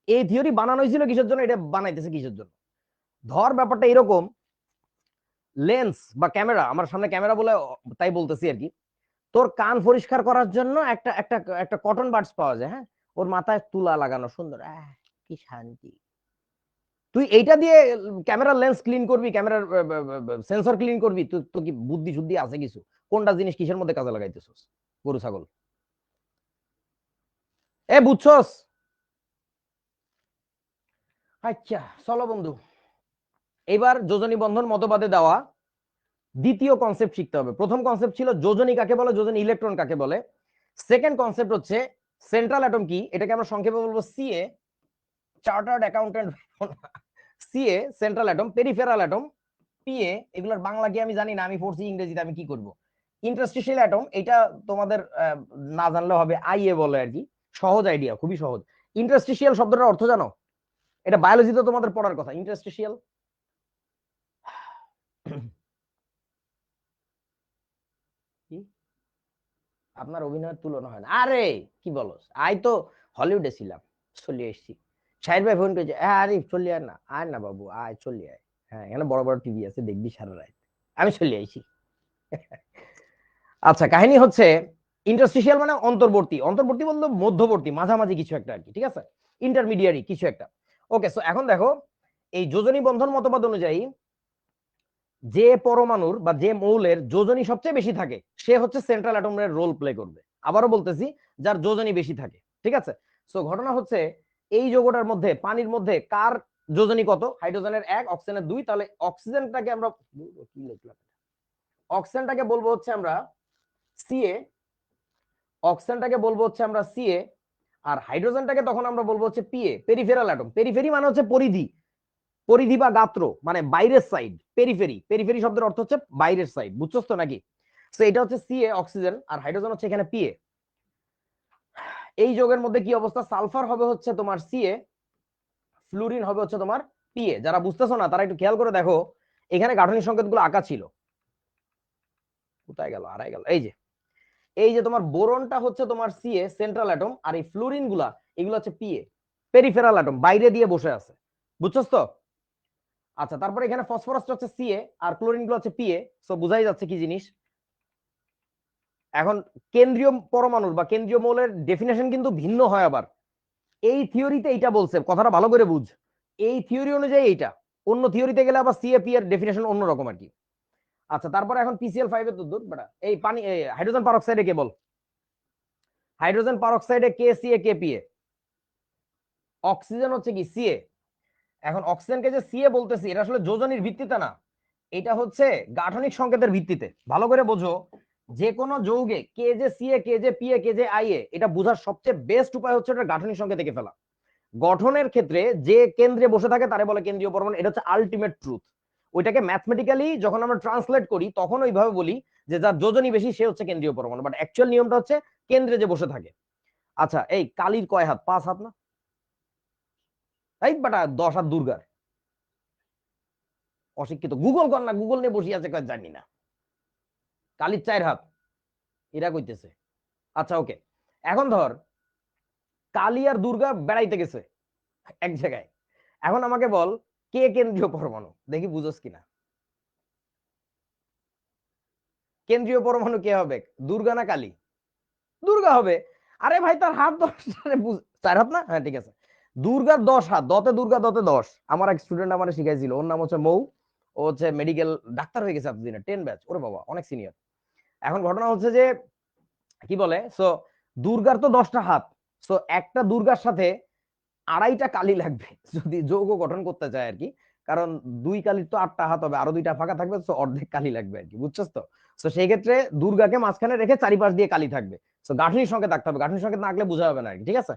এই থিওরি বানানো হয়েছিল কিসের জন্য, এটা বানাইতেছে কিসের জন্য? ধর ব্যাপারটা এরকম, লেন্স বা ক্যামেরা, আমার সামনে ক্যামেরা বলে তাই বলতেছি আর কি। তোর কান পরিষ্কার করার জন্য একটা একটা একটা কটন বাডস পাওয়া যায়, হ্যাঁ, ওর মাথায় তুলা লাগানো সুন্দর, কি শান্তি। তুই এইটা দিয়ে ক্যামেরার লেন্স ক্লিন করবি, ক্যামেরার সেন্সর ক্লিন করবি, তুই তো কি বুদ্ধি শুদ্ধি আছে কিছু? কোনটা জিনিস কিসের মধ্যে কাজে লাগাইতেছস গরু ছাগল? বুঝছস? আচ্ছা চলো বন্ধু, এবার যোজনী বন্ধন মতবাদে দেওয়া দ্বিতীয় কনসেপ্ট শিখতে হবে। প্রথম কনসেপ্ট ছিল যোজনী কাকে বলে, যোজনী ইলেকট্রন কাকে বলে। সেকেন্ড কনসেপ্ট হচ্ছে সেন্ট্রাল অ্যাটম কি, এটাকে আমরা সংক্ষেপে বলবো CA, chartered accountant. CA central atom, peripheral atom PA, এগুলোর বাংলা কি আমি জানি না, আমি পড়ছি ইংরেজিতে, আমি কি করব। ইন্টারস্টিশিয়াল অ্যাটম, এটা তোমাদের না জানলে হবে, আইএ বলে আর কি, সহজ আইডিয়া, খুবই সহজ। ইন্টারস্টিশিয়াল শব্দটার অর্থ জানো? এটা বায়োলজিতে তোমাদের পড়ার কথা, ইন্টারস্টিশিয়াল। কি আপনার অভিনয়ের তুলনা হয় না? আরে কি বলো, আই তো হলিউডে ছিলাম, চলে এসেছি। শাহিদ ভাই ফোন করেছে, আরে চলে আয় না, আয় না বাবু, আয় চলে আয়। হ্যাঁ, এখানে বড় বড় টিভি আছে, দেখবি সারা রাত। আমি চলে আইছি। আচ্ছা, কাহিনী হচ্ছে ইন্টারস্টিশিয়াল মানে অন্তর্বর্তী, অন্তর্বর্তী বলতে মধ্যবর্তী, মাঝামাঝি কিছু একটা আর কি, ঠিক আছে, ইন্টারমিডিয়ারি কিছু একটা। ওকে, সো এখন দেখো, এই যোজনী বন্ধন মতবাদ অনুযায়ী যে পরমাণুর বা যে মৌলের যোজনী সবচেয়ে বেশি থাকে সে হচ্ছে সেন্ট্রাল অ্যাটমের রোল প্লে করবে। আবারও বলতেছি, যার যোজনী বেশি থাকে, ঠিক আছে। সো ঘটনা হচ্ছে এই যৌগটার মধ্যে, পানির মধ্যে কার যোজনী কত? হাইড্রোজেনের 1, অক্সিজেনের 2, তাহলে অক্সিজেনটাকে আমরা কি লিখলাম, অক্সিজেনটাকে বলবো হচ্ছে আমরা সিএ, অক্সিজেনটাকে বলবো হচ্ছে আমরা সিএ, আর হাইড্রোজেনটাকে তখন আমরা বলবো হচ্ছে পিএ, পেরিফেরাল অ্যাটম। পেরিফেরি মানে হচ্ছে পরিধি, পরিধি বা গাত্র, মানে বাইরের সাইড। পেরিফেরি, পেরিফেরি শব্দের অর্থ হচ্ছে বাইরের সাইড, বুঝছস তো নাকি? তো এটা হচ্ছে সিএ অক্সিজেন, আর হাইড্রোজেন হচ্ছে এখানে পিএ। এই যৌগের মধ্যে কি অবস্থা? সালফার হবে হচ্ছে তোমার সিএ, ফ্লুরিন হবে হচ্ছে তোমার পিএ। যারা বুঝতেছো না তারা একটু খেয়াল করে দেখো, এখানে গাঠনিক সংকেতগুলো আঁকা ছিল, কোথায় গেল, হারাই গেল। এই যে, এই যে তোমার বোরনটা হচ্ছে তোমার সিএ সেন্ট্রাল অ্যাটম, আর এই ফ্লুরিন গুলা এগুলো হচ্ছে পিএ পেরিফেরাল অ্যাটম, বাইরে দিয়ে বসে আছে, বুঝছস তো? আচ্ছা, তারপরে এখানে ফসফরাসটা হচ্ছে সিএ আর ক্লোরিন গুলো হচ্ছে পিএ। সো বুঝাই যাচ্ছে কি জিনিস। এখন কেন্দ্রীয় পরমাণুর বা কেন্দ্রীয় মৌলের ডেফিনেশন কিন্তু ভিন্ন হয় আবার। এই থিওরিতে এইটা বলছে, কথাটা ভালো করে বুঝ, এই থিওরি অনুযায়ী এইটা, অন্য থিওরিতে গেলে আবার সিএপি এর ডেফিনেশন অন্যরকম আর কি। আচ্ছা, তারপরে এখন পিসিএল 5 এর তো দূর বেটা, এই পানি, হাইড্রোজেন পারঅক্সাইডে কে বল, হাইড্রোজেন পারঅক্সাইডে কে সিএ কে পিএ, অক্সিজেন হচ্ছে কি সিএ। এখন অক্সিজেনকে যে সিএ বলতেছি, এটা আসলে যোজনীর ভিত্তিতে না, এটা হচ্ছে গাঠনিক সংকেতের ভিত্তিতে। ভালো করে বোঝো, যে কোনো যৌগে কে যে সিএ কে যে পিএ কে যে আইএ, এটা বোঝার সবচেয়ে বেস্ট উপায় হচ্ছে এটা গাঠনিক সংকেত এঁকে ফেলা। গঠনের ক্ষেত্রে যে কেন্দ্রে বসে থাকে তারে বলে কেন্দ্রীয় পরমাণু, এটা হচ্ছে আলটিমেট ট্রুথ। ওইটাকে ম্যাথমেটিক্যালি যখন আমরা ট্রান্সলেট করি তখন ওইভাবে বলি যে যার যোজনী বেশি সে হচ্ছে কেন্দ্রীয় পরমাণু, বাট অ্যাকচুয়াল নিয়মটা হচ্ছে কেন্দ্রে যে বসে থাকে। আচ্ছা, এই কালির কয় হাত? 5 হাত না? এই বাটা 10 হাত দুর্গার। অশিক্ষিত, গুগল কর না, গুগল নিয়ে বসে আছে কয় জানি না। কালির 4 হাত, এরা কইতেছে। আচ্ছা ওকে, এখন ধর কালী আর দুর্গা বেড়াইতে গেছে এক জায়গায়, এখন আমাকে বল কে কেন্দ্রীয় পরমাণু, দেখি বুঝোস কিনা। কেন্দ্রীয় পরমাণু কে হবে, দুর্গা না কালী? দুর্গা হবে। আরে ভাই তার হাত 10, 4 হাত না, হ্যাঁ ঠিক আছে। দুর্গার 10 হাত, দতে দুর্গা দতে 10। আমার এক স্টুডেন্ট আমার শিখাইছিল, ওর নাম হচ্ছে মৌ, ও হচ্ছে মেডিকেল ডাক্তার হয়ে গেছে এতদিনে, 10 ব্যাচ, ওরে বাবা অনেক সিনিয়র। এখন ঘটনা হচ্ছে যে কি বলে, সো দুর্গার তো 10টা হাত, সো একটা দুর্গার সাথে 2.5টা কালি লাগবে যদি যৌগ গঠন করতে চায় আর কি। কারণ 2 কালির তো 8টা হাত হবে, আরো 2টা ফাঁকা থাকবে, তো অর্ধেক কালি লাগবে আর কি, বুঝছস তো? তো সেই ক্ষেত্রে দুর্গাকে মাঝখানে রেখে চারিপাশ দিয়ে কালি থাকবে। তো গাঠনিক সংকেত থাকতে হবে, গাঠনিক সংকেত না আঁকলে বোঝা হবে না আর কি, ঠিক আছে।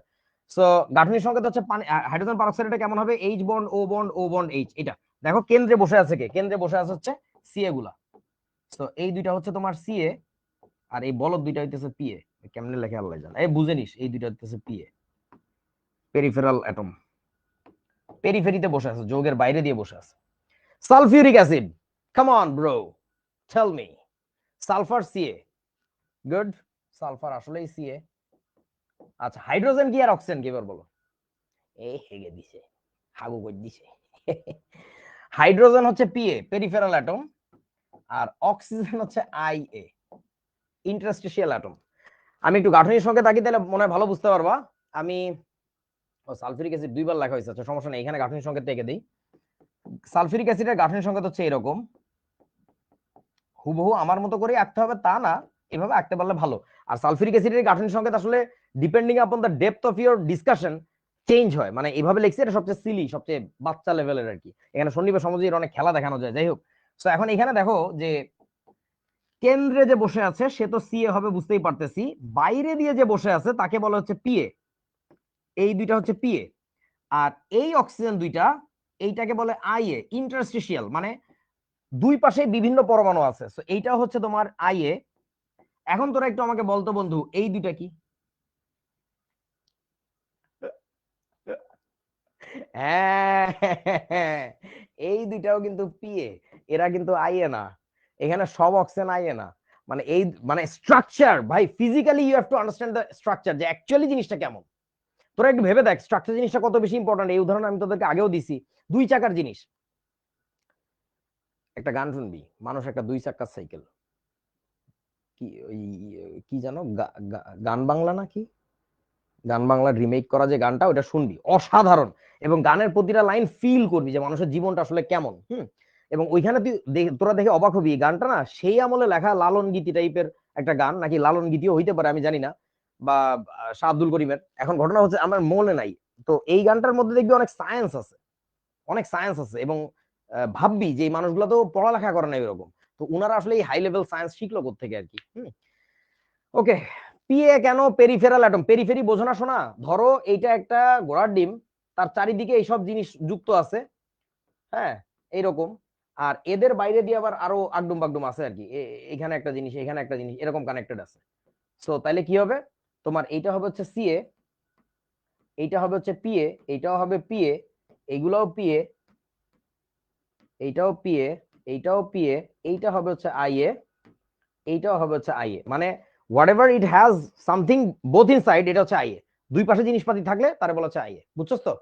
সো গাঠনিক সংকেত হচ্ছে পানি, হাইড্রোজেন পারঅক্সাইড, এটা কেমন হবে, এইচ বন্ড ও বন্ড ও বন্ড এইচ। এটা দেখো কেন্দ্রে বসে আছে কে, কেন্দ্রে বসে আছে হচ্ছে সিএ গুলা। তো এই দুইটা হচ্ছে তোমার সিএ, আর এই বলদ দুইটা হইতেছে পিএ। কেমনে লেখে আল্লাহ জানে, এই বুঝে নিস, এই দুইটা হইতেছে পিএ, পেরিফেরাল অ্যাটম। পেরিফেরিতে বসে আছে, যৌগের বাইরে দিয়ে বসে আছে। Sulphuric acid, come on bro, tell me. Sulphur সিএ, গুড, সালফার আসলেই সিএ। আচ্ছা, হাইড্রোজেন কি আর অক্সিজেন কি এবার বলো? এই হেগে দিছে, হাগু করে দিছে। হাইড্রোজেন হচ্ছে পিএ, পেরিফেরাল অ্যাটম, আর অক্সিজেন হচ্ছে আইএ। Interstitial atom. আমি একটু গাঠনিক সংকেত আঁকি, তাহলে মনে হয় ভালো বুঝতে পারবা। আমি সালফিউরিক অ্যাসিড দুইবার লেখা হয়েছে, আচ্ছা সমস্যা নেই, এখানে গাঠনিক সংকেত এঁকে দিই। সালফিউরিক অ্যাসিডের গাঠনিক সংকেত হচ্ছে এরকম, হুবহু আমার মতো করে আঁকতে হবে তা না, এভাবে আঁকতে পারলে ভালো। আর সালফিউরিক অ্যাসিডের গাঠনিক সংকেত আসলে depending upon the depth of your discussion change হয়, মানে এইভাবে লিখছি, এটা সবচেয়ে সিলি, সবচেয়ে বাচ্চা লেভেলের আর কি। এখানে সন্নিবেশ সমাজের অনেক খেলা দেখানো যায়, যাই হোক। তো এখন এখানে দেখো যে কেন্দ্রে যে বসে আছে সে তো সিএ হবে, বুঝতেই পারতেছি। বাইরে দিয়ে যে বসে আছে তাকে বলা হচ্ছে পিএ, এই দুইটা হচ্ছে পিএ। আর এই অক্সিজেন দুইটা, এইটাকে বলে আইএ, ইন্টারস্টিশিয়াল, মানে দুই পাশে বিভিন্ন পরমাণু আছে, সো এইটা হচ্ছে তোমার আইএ। এখন তোরা একটু আমাকে বলতো বন্ধু, এই দুইটা কি? হ্যাঁ, এই দুইটাও কিন্তু পিএ, এরা কিন্তু আইএ না। এখানে সব অক্সিজেন আইএ না, মানে এই মানে স্ট্রাকচার, ভাই physically you have to understand the structure, যে অ্যাকচুয়ালি জিনিসটা কেমন। তোরা একটু ভেবে দেখ স্ট্রাকচার জিনিসটা কত বেশি ইম্পর্টেন্ট। এই উদাহরণ আমি তোদেরকে আগেও দিছি, দুই চাকার জিনিস। একটা গান শুনবি, মানুষ একটা দুই চাকার সাইকেল, কি ওই কি জানো, গান বাংলা না কি, গান বাংলা রিমেক করা যে গানটা, ওটা শুনবি, অসাধারণ। এবং গানের প্রতিটা লাইন ফিল করবি যে মানুষের জীবনটা আসলে কেমন। এবং ওইখানে তুই তোরা দেখে অবাক হবি, গানটা না সেই আমলে লেখা লালন গীতি টাইপের একটা গান, নাকি লালন গীতিও হইতে পারে আমি জানি না, বা শাহ আব্দুল করিমের। এখন ঘটনা হচ্ছে আমার মনে নাই। তো এই গানটার মধ্যে দেখবি অনেক সায়েন্স আছে, অনেক সায়েন্স আছে। এবং ভাববি যে এই মানুষগুলো তো পড়ালেখা করে না এরকম, তো উনারা আসলে এই হাই লেভেল সায়েন্স শিখলো কোথেকে আর কি। ওকে, পিএ কেন পেরিফেরাল অ্যাটম? পেরিফেরি বোঝো না শোনা? ধরো এইটা একটা ঘোড়ার ডিম, তার চারিদিকে এইসব জিনিস যুক্ত আছে, হ্যাঁ এইরকম। আর এদের বাইরে দিয়ে আবার আরো আগডুম বাগডুম আছে আর কি, এখানে একটা জিনিস, এখানে একটা জিনিস, এরকম কানেক্টেড আছে। সো তাইলে কি হবে, তোমার এইটা হবে হচ্ছে সিএ, এইটা হবে হচ্ছে পিএ, এইটাও হবে পিএ, এইগুলাও পিএ, এইটাও পিএ, এইটাও পিএ, এইটা হবে হচ্ছে আইএ, এইটাও হবে হচ্ছে আইএ। মানে whatever it has something both inside, এটা হচ্ছে আইএ। দুই পাশে জিনিসপাতি থাকলে তারে বলা হচ্ছে আইএ, বুঝছস তো?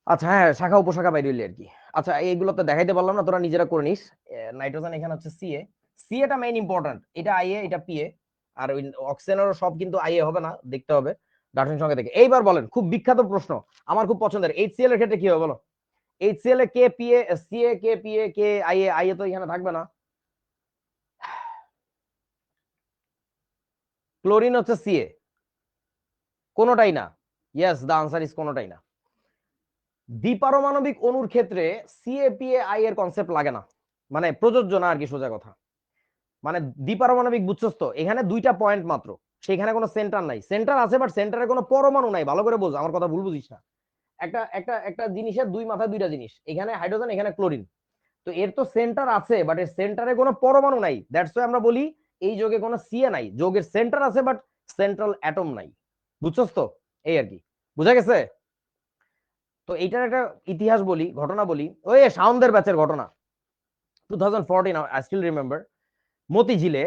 আচ্ছা হ্যাঁ, শাখা উপশাখা বাইরে হইলে আর কি। আচ্ছা এইগুলো তো দেখাইতে পারলাম না, তোরা নিজেরা করে নিস। নাইট্রোজেন এখানে হচ্ছে সিএ, সিএটা মেইন ইম্পর্টেন্ট, এটা আইএ, এটা পিএ। আর ওই অক্সিজেনেরও সব কিন্তু আইএ হবে না, দেখতে হবে গাঠনিক সংখ্যা থেকে। এইবার বলেন খুব বিখ্যাত প্রশ্ন, আমার খুব পছন্দের, এইচসিএল এর ক্ষেত্রে কি হবে বলো? এইচসিএল এ কে পিএ, সিএ কে পিএ, কে আইএ? আইএ তো এখানে থাকবে না। ক্লোরিন হচ্ছে সিএ, কোনোটাই না। ইয়েস, দ্য আনসার ইজ কোনোটাই না। দ্বিপারমাণবিক অণুর ক্ষেত্রে সিএপিএ আই এর কনসেপ্ট লাগে না, মানে প্রযোজ্য না আর কি, সোজা কথা। মানে দ্বিপারমাণবিক বুঝছস তো, এখানে দুইটা পয়েন্ট মাত্র, সেখানে কোনো সেন্টার নাই। সেন্টার আছে বাট সেন্টারে কোনো পরমাণু নাই, ভালো করে বোঝ, আমার কথা ভুল বুঝিস না। একটা একটা একটা জিনিসের দুই মাথায় দুইটা জিনিস, এখানে হাইড্রোজেন, এখানে ক্লোরিন। তো এর তো সেন্টার আছে বাট এর সেন্টারে কোনো পরমাণু নাই, দ্যাটস ওয়াই আমরা বলি এই যোগে কোনো সিএ নাই। যোগের সেন্টার আছে বাট সেন্ট্রাল অ্যাটম নাই, বুঝছস তো? এই আর কি, বুঝা গেছে? তো এইটার একটা ইতিহাস বলি, ঘটনা বলি, ওই শাওনদের ব্যাচের ঘটনা, 2014, আই স্টিল রিমেম্বার। মতিঝিলে,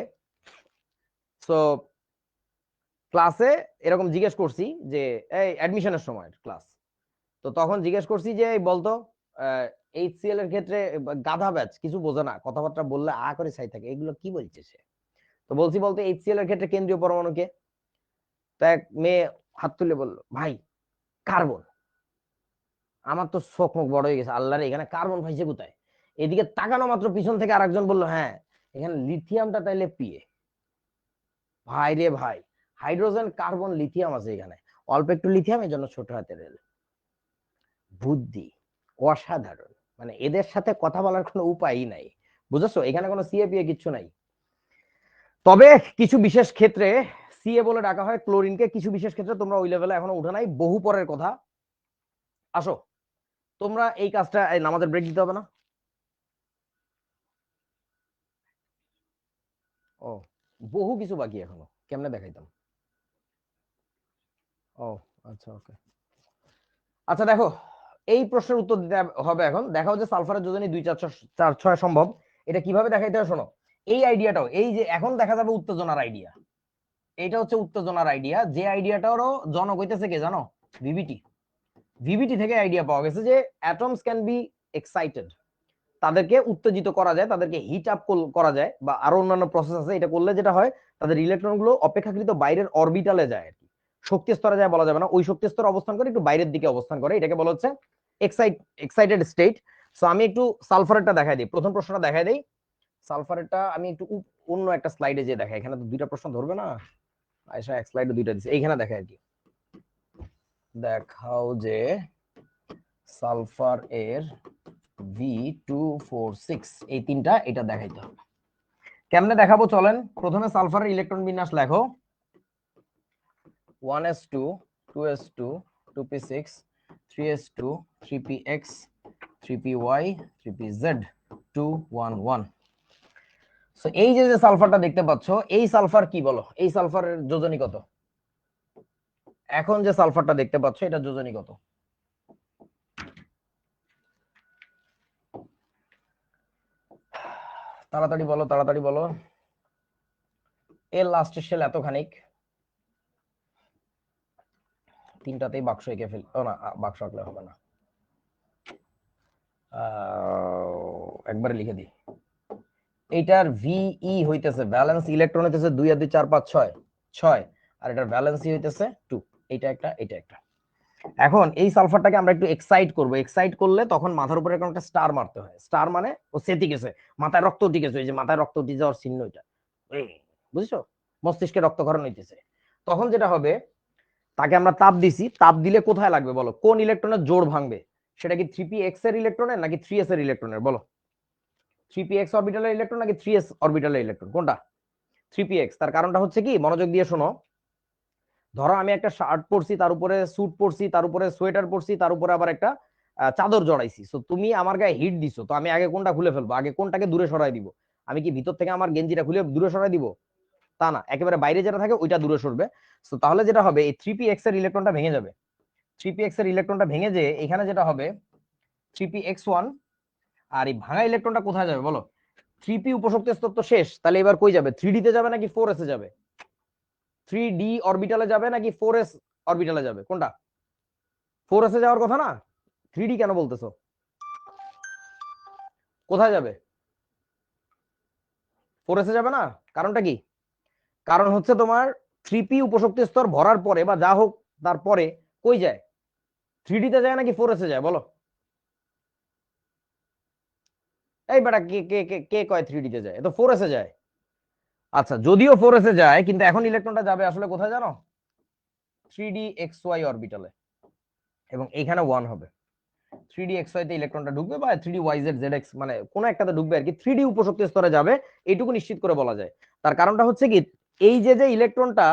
সো ক্লাসে এরকম জিজ্ঞেস করছি যে এই অ্যাডমিশনের সময় ক্লাস, তো তখন জিজ্ঞেস করছি যে বলতো এইচসিএল এর ক্ষেত্রে, গাধা ব্যাচ কিছু বোঝে না, কথাবার্তা বললে আ করে চাই থাকে, এগুলো কি বলছে সে। তো বলছি বলতে এইচসিএল এর ক্ষেত্রে কেন্দ্রীয় পরমাণুকে, তা এক মেয়ে হাত তুলে বললো ভাই কার্বন। আমার তো চোখ মুখ বড় হয়ে গেছে, আল্লাহরে এখানে কার্বন পাইছে কোথায়? এদিকে তাকানো মাত্র পিছন থেকে আরেকজন বললো হ্যাঁ এখানে লিথিয়ামটা তাইলে পিএ। ভাই রে ভাই, হাইড্রোজেন কার্বন লিথিয়াম আছে এখানে, অল্প একটু লিথিয়াম, এই জন্য ছোট হাতের এল। বুদ্ধি অসাধারণ, মানে এদের সাথে কথা বলার কোনো উপায়ই নাই, বুঝেছো? এখানে কোনো সিএপিএ কিচ্ছু নাই। তবে কিছু বিশেষ ক্ষেত্রে সিএ বলে ডাকা হয় ক্লোরিনকে, কিছু বিশেষ ক্ষেত্রে, তোমরা ওই লেভেলে এখনো উঠে নাই, বহু পরের কথা। আসো তোমরা এই কাজটা, নামাজের ব্রেক দিতে হবে না? ও, বহু কিছু বাকি এখনো, কেমনে দেখাইতাম। ও আচ্ছা, ওকে। আচ্ছা দেখো, এই প্রশ্নের উত্তর দিতে হবে এখন। দেখাও যে সালফারের যোজনী 2 4 6 সম্ভব, এটা কিভাবে দেখাইতে হয় শোনো। এই আইডিয়াটাও, এই যে এখন দেখা যাবে উত্তেজনার আইডিয়া, এইটা হচ্ছে উত্তেজনার আইডিয়া, যে আইডিয়াটারও জনক হইতেছে কে জানো? ভিভিটি। ভিভিটি থেকে আইডিয়া পাওয়া গেছে যে অ্যাটমস ক্যান বি এক্সাইটেড। তাদেরকে উত্তেজিত করা যায়, তাদেরকে হিট আপ করা যায়, বা আরো অন্যান্য প্রসেস আছে। এটা করলে যেটা হয়, তাদের ইলেকট্রন গুলো অপেক্ষাকৃত বাইরের অরবিটালে যায় আর কি, শক্তি স্তরে যায় বলা যাবে না, ওই শক্তি স্তরে অবস্থান করে একটু বাইরের দিকে অবস্থান করে, এটাকে বলা হচ্ছে এক্সাইটেড স্টেট। সো আমি একটু সালফারেরটা দেখাই দিই, প্রথম প্রশ্নটা দেখাই দিই। সালফারেরটা আমি একটু অন্য একটা স্লাইডে যে দেখাই, এখানে তো দুইটা প্রশ্ন ধরবে না, আয়শা এক স্লাইডে দুইটা দিচ্ছে, এইখানে দেখাই আর কি। দেখাও যে সালফার এর V246 এই তিনটা, এটা দেখাইতে হবে। কেমনে দেখাবো চলেন। প্রথমে সালফারের ইলেকট্রন বিন্যাস লেখো, 1s2 2s2 2p6 3s2 3px 3py 3pz 211। So এই যে সালফারটা দেখতে পাচ্ছ, এই সালফার কি বলো, এই সালফারের যোজনী কত? এখন যে সালফারটা দেখতে পাচ্ছ এটা যোজনী কত? তাড়াতাড়ি বলো, তাড়াতাড়ি বলো। এর লাস্টের শেল এতখানিক, তিনটাতেই বাক্স এঁকে ফেল, ও না বাক্স আঁকলে হবে না, একবারে লিখে দিই। এইটার ভিই হইতেছে, ভ্যালেন্স ইলেকট্রন হইতেছে 2 আর 2 4 5 6 6, আর এটার ভ্যালেন্সি হইতেছে 2। এইটা একটা, এইটা একটা। এখন এই সালফারটাকে আমরা একটু এক্সাইট করব, এক্সাইট করলে তখন মাথার উপরে একটা স্টার মারতে হয়, স্টার মানে ও সেটি গেছে, মাথায় রক্ত উঠে গেছে, এই যে মাথায় রক্ত উঠে যাওয়ার চিহ্ন এটা, বুঝছো, মস্তিষ্কে রক্তক্ষরণ হইতেছে। তখন যেটা হবে, তাকে আমরা তাপ দিছি, তাপ দিলে কোথায় লাগবে বলো, কোন ইলেকট্রনের জোড় ভাঙবে? সেটা কি 3p(x) এর ইলেকট্রনের নাকি 3s এর ইলেকট্রনের? বলো, 3p(x) অরবিটালের ইলেকট্রন নাকি 3s অরবিটালের ইলেকট্রন, কোনটা? 3p(x). তার কারণটা হচ্ছে কি, মনোযোগ দিয়ে শোনো। ধরো আমি একটা শার্ট পরছি, তার উপরে স্যুট পরছি, তার উপরে সোয়েটার পরছি, তার উপরে আবার একটা চাদর জড়াইছি। সো তুমি আমার গায়ে হিট দিছো, তো আমি আগে কোনটা খুলে ফেলবো, আগে কোনটাকে দূরে সরাই দিব? আমি কি ভিতর থেকে আমার গেঞ্জিটা খুলে দূরে সরাই দিব? তা না, একেবারে বাইরে যেটা থাকে ওইটা দূরে সরবে। সো তাহলে যেটা হবে, এই 3p(x) এর ইলেকট্রনটা ভেঙে যাবে, 3p(x) এর ইলেকট্রনটা ভেঙে যে এখানে যেটা হবে 3px1, আর এই ভাঙা ইলেকট্রনটা কোথায় যাবে বলো? 3p উপশক্তি স্তর তো শেষ, তাহলে এবার কই যাবে? 3d তে যাবে নাকি 4s এ যাবে? 3d অরবিটালে যাবে নাকি 4s অরবিটালে যাবে, কোনটা? 4s এ যাওয়ার কথা না, 3d কেন বলতেছো? কোথায় যাবে? 4s এ যাবে না, কারণটা কি? কারণ হচ্ছে তোমার 3p উপশক্তি স্তর ভরার পরে বা যা হোক তারপরে কই যায়? 3d তে যায় নাকি 4s এ যায় বলো? এই বেটা, কে কে কে কে কয় 3d তে যায়? এ তো 4s এ যায়। আচ্ছা, যদিও 4s এ যায়, কিন্তু এখন ইলেকট্রনটা যাবে আসলে কোথায় জানো? 3dxy অরবিটালে, এবং এখানে 1 হবে। 3dxy তে ইলেকট্রনটা ঢুকবে, বা 3dyz মানে কোন একটাতে ঢুকবে আর কি, 3d উপশক্তি স্তরে যাবে, এইটুকু নিশ্চিত করে বলা যায়। তার কারণটা হচ্ছে কি, এই যে ইলেকট্রনটা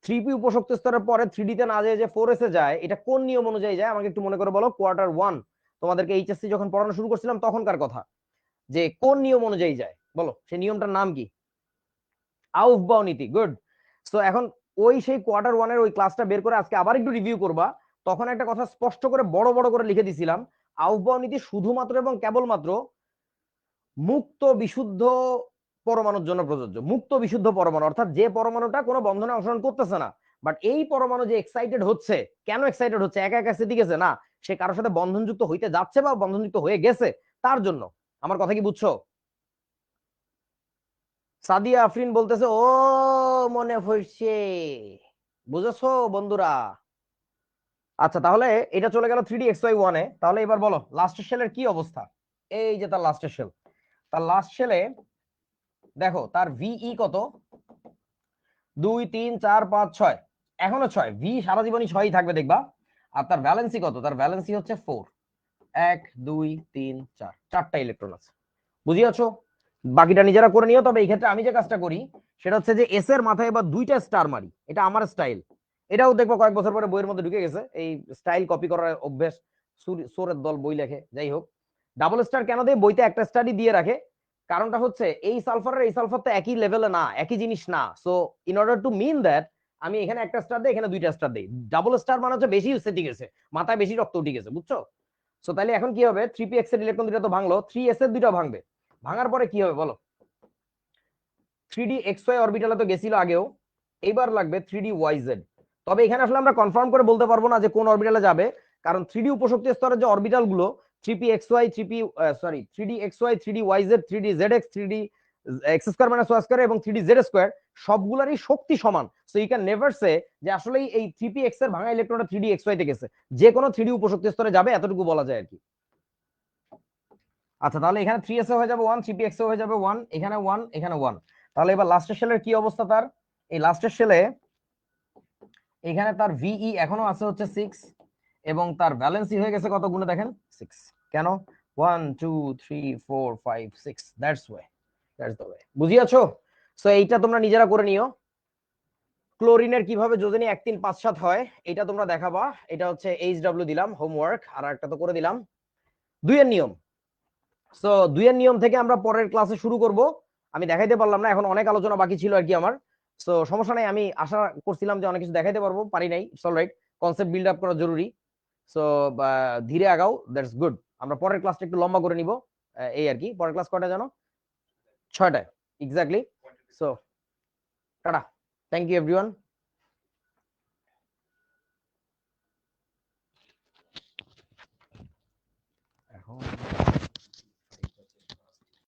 3p উপশক্তি স্তরের পরে 3d তে না যায়, যে 4s এ যায়, এটা কোন নিয়ম অনুযায়ী যায় আমাকে একটু মনে করে বলো। Q1 তোমাদেরকে এইচএসসি যখন পড়ানো শুরু করছিলাম তখনকার কথা, যে কোন নিয়ম অনুযায়ী যায় বলো, সেই নিয়মটার নাম কি? আউফবাউ নীতি। গুড। সো এখন ওই সেই Q1 এর ওই ক্লাসটা বের করে আজকে আবার একটু রিভিউ করবা। তখন একটা কথা স্পষ্ট করে বড় বড় করে লিখে দিছিলাম, আউফবাউ নীতি শুধুমাত্র এবং কেবলমাত্র মুক্ত বিশুদ্ধ পরমাণুর জন্য প্রযোজ্য। মুক্ত বিশুদ্ধ পরমাণু অর্থাৎ যে পরমাণুটা কোনো বন্ধনে অংশগ্রহণ করতেছে না, বাট এই পরমাণু যে এক্সাইটেড হচ্ছে, কেন এক্সাইটেড হচ্ছে? একা একা সেদিকে গেছে না, সে কারোর সাথে বন্ধনযুক্ত হইতে যাচ্ছে বা বন্ধনযুক্ত হয়ে গেছে, তার জন্য। আমার কথা কি বুঝছো? সাদিয়া আফরিন বলতেছে ও মনে পড়ছে, বুঝেছো বন্ধুরা? আচ্ছা, তাহলে এটা চলে গেল 3dxy1 এ। তাহলে এবার বলো লাস্টের শেলের কি অবস্থা? এই যে তার লাস্টের শেল, তার লাস্ট শেলে দেখো তার ভিই কত? 2 3 4 5 6, এখনো 6, ভি সারা জীবনই 6ই থাকবে দেখবা। আর তার ভ্যালেন্সি কত? তার ভ্যালেন্সি হচ্ছে 4। 1 2 3 4, চারটা ইলেকট্রন আছে, বুঝিয়াছো? বাকিটা নিজেরা করে নিও। তবে এই ক্ষেত্রে আমি যে কাজটা করি সেটা হচ্ছে যে এস এর মাথায় এবার দুইটা স্টার মারি, এটা আমার স্টাইল। এটাও দেখবো কয়েক বছর পরে বইয়ের মধ্যে ঢুকে গেছে, এই স্টাইল কপি করার অভ্যেস, সোরের দল বই লেখে। যাই হোক, ডাবল স্টার কেন দেয়? বইতে একটা স্টারই দিয়ে রাখে, কারণটা হচ্ছে এই সালফারের এই সালফার তো একই লেভেলে না, একই জিনিস না। So in order to mean that, আমি এখানে একটা স্টার দিই, এখানে দুইটা স্টার দিই। ডাবল স্টার মানে হচ্ছে বেশি সেটি গেছে, মাথায় বেশি রক্ত উঠে গেছে, বুঝছো? সো তাহলে এখন কি হবে, 3px এর ইলেকট্রন দুটো তো ভাঙলো, 3s এর দুটো ভাঙবে। ভাঙার পরে কি হবে বলো? 3dxy অরবিটালে তো গেছিল আগেও, এইবার লাগবে 3dyz। তবে এখানে আসলে আমরা কনফার্ম করে বলতে পারবো না যে কোন অরবিটালে যাবে, কারণ 3d উপশক্তি স্তরের যে অরবিটাল গুলো 3pxy 3dxy 3dyz 3dzx 3d x square minus y square এবং 3dz স্কয়ার সবগুলারই শক্তি সমান। সো ইউ ক্যান নেভার সে যে আসলে এই 3px এর ভাঙা ইলেকট্রনটা 3dxy তে গেছে, যে কোনো 3d উপশক্তি স্তরে যাবে, এতটুকু বলা যায় আর কি। আচ্ছা, তাহলে এখানে 3s হয়ে যাবে 1, 3px হয়ে যাবে 1, এখানে 1, এখানে 1। তাহলে এবার লাস্টের শেলের কি অবস্থা তার? এই লাস্টের শেলে এখানে তার ভিই এখনো আছে হচ্ছে 6 এবং তার ভ্যালেন্সি হয়ে গেছে কত গুণে দেখেন 6। কেন? 1 2 3 4 5 6, that's way, that's the way. বুঝিয়াছো? সো এইটা তোমরা নিজেরা করে নিও। ক্লোরিনের কিভাবে যোজনী 1 3 5 7 হয় এটা তোমরা দেখাবা। এটা হচ্ছে HW দিলাম হোমওয়ার্ক, আর একটা তো করে দিলাম 2 এর নিয়ম। সো 2 এর নিয়ম থেকে আমরা পরের ক্লাসে শুরু করব। আমি দেখাইতে পারলাম না, এখন অনেক আলোচনা বাকি ছিল আর কি আমার। সো সমস্যা নাই, আমি আশা করছিলাম যে অনেক কিছু দেখাইতে পারবো, পারি নাই, it's alright. Concept build up করা জরুরি। সো ধীরে আগাও, দ্যাটস গুড। আমরা পরের ক্লাসটা একটু লম্বা করে নিব, এই আর কি। পরের ক্লাস কয়টা জানো? 6টায় exactly. So tata, thank you everyone.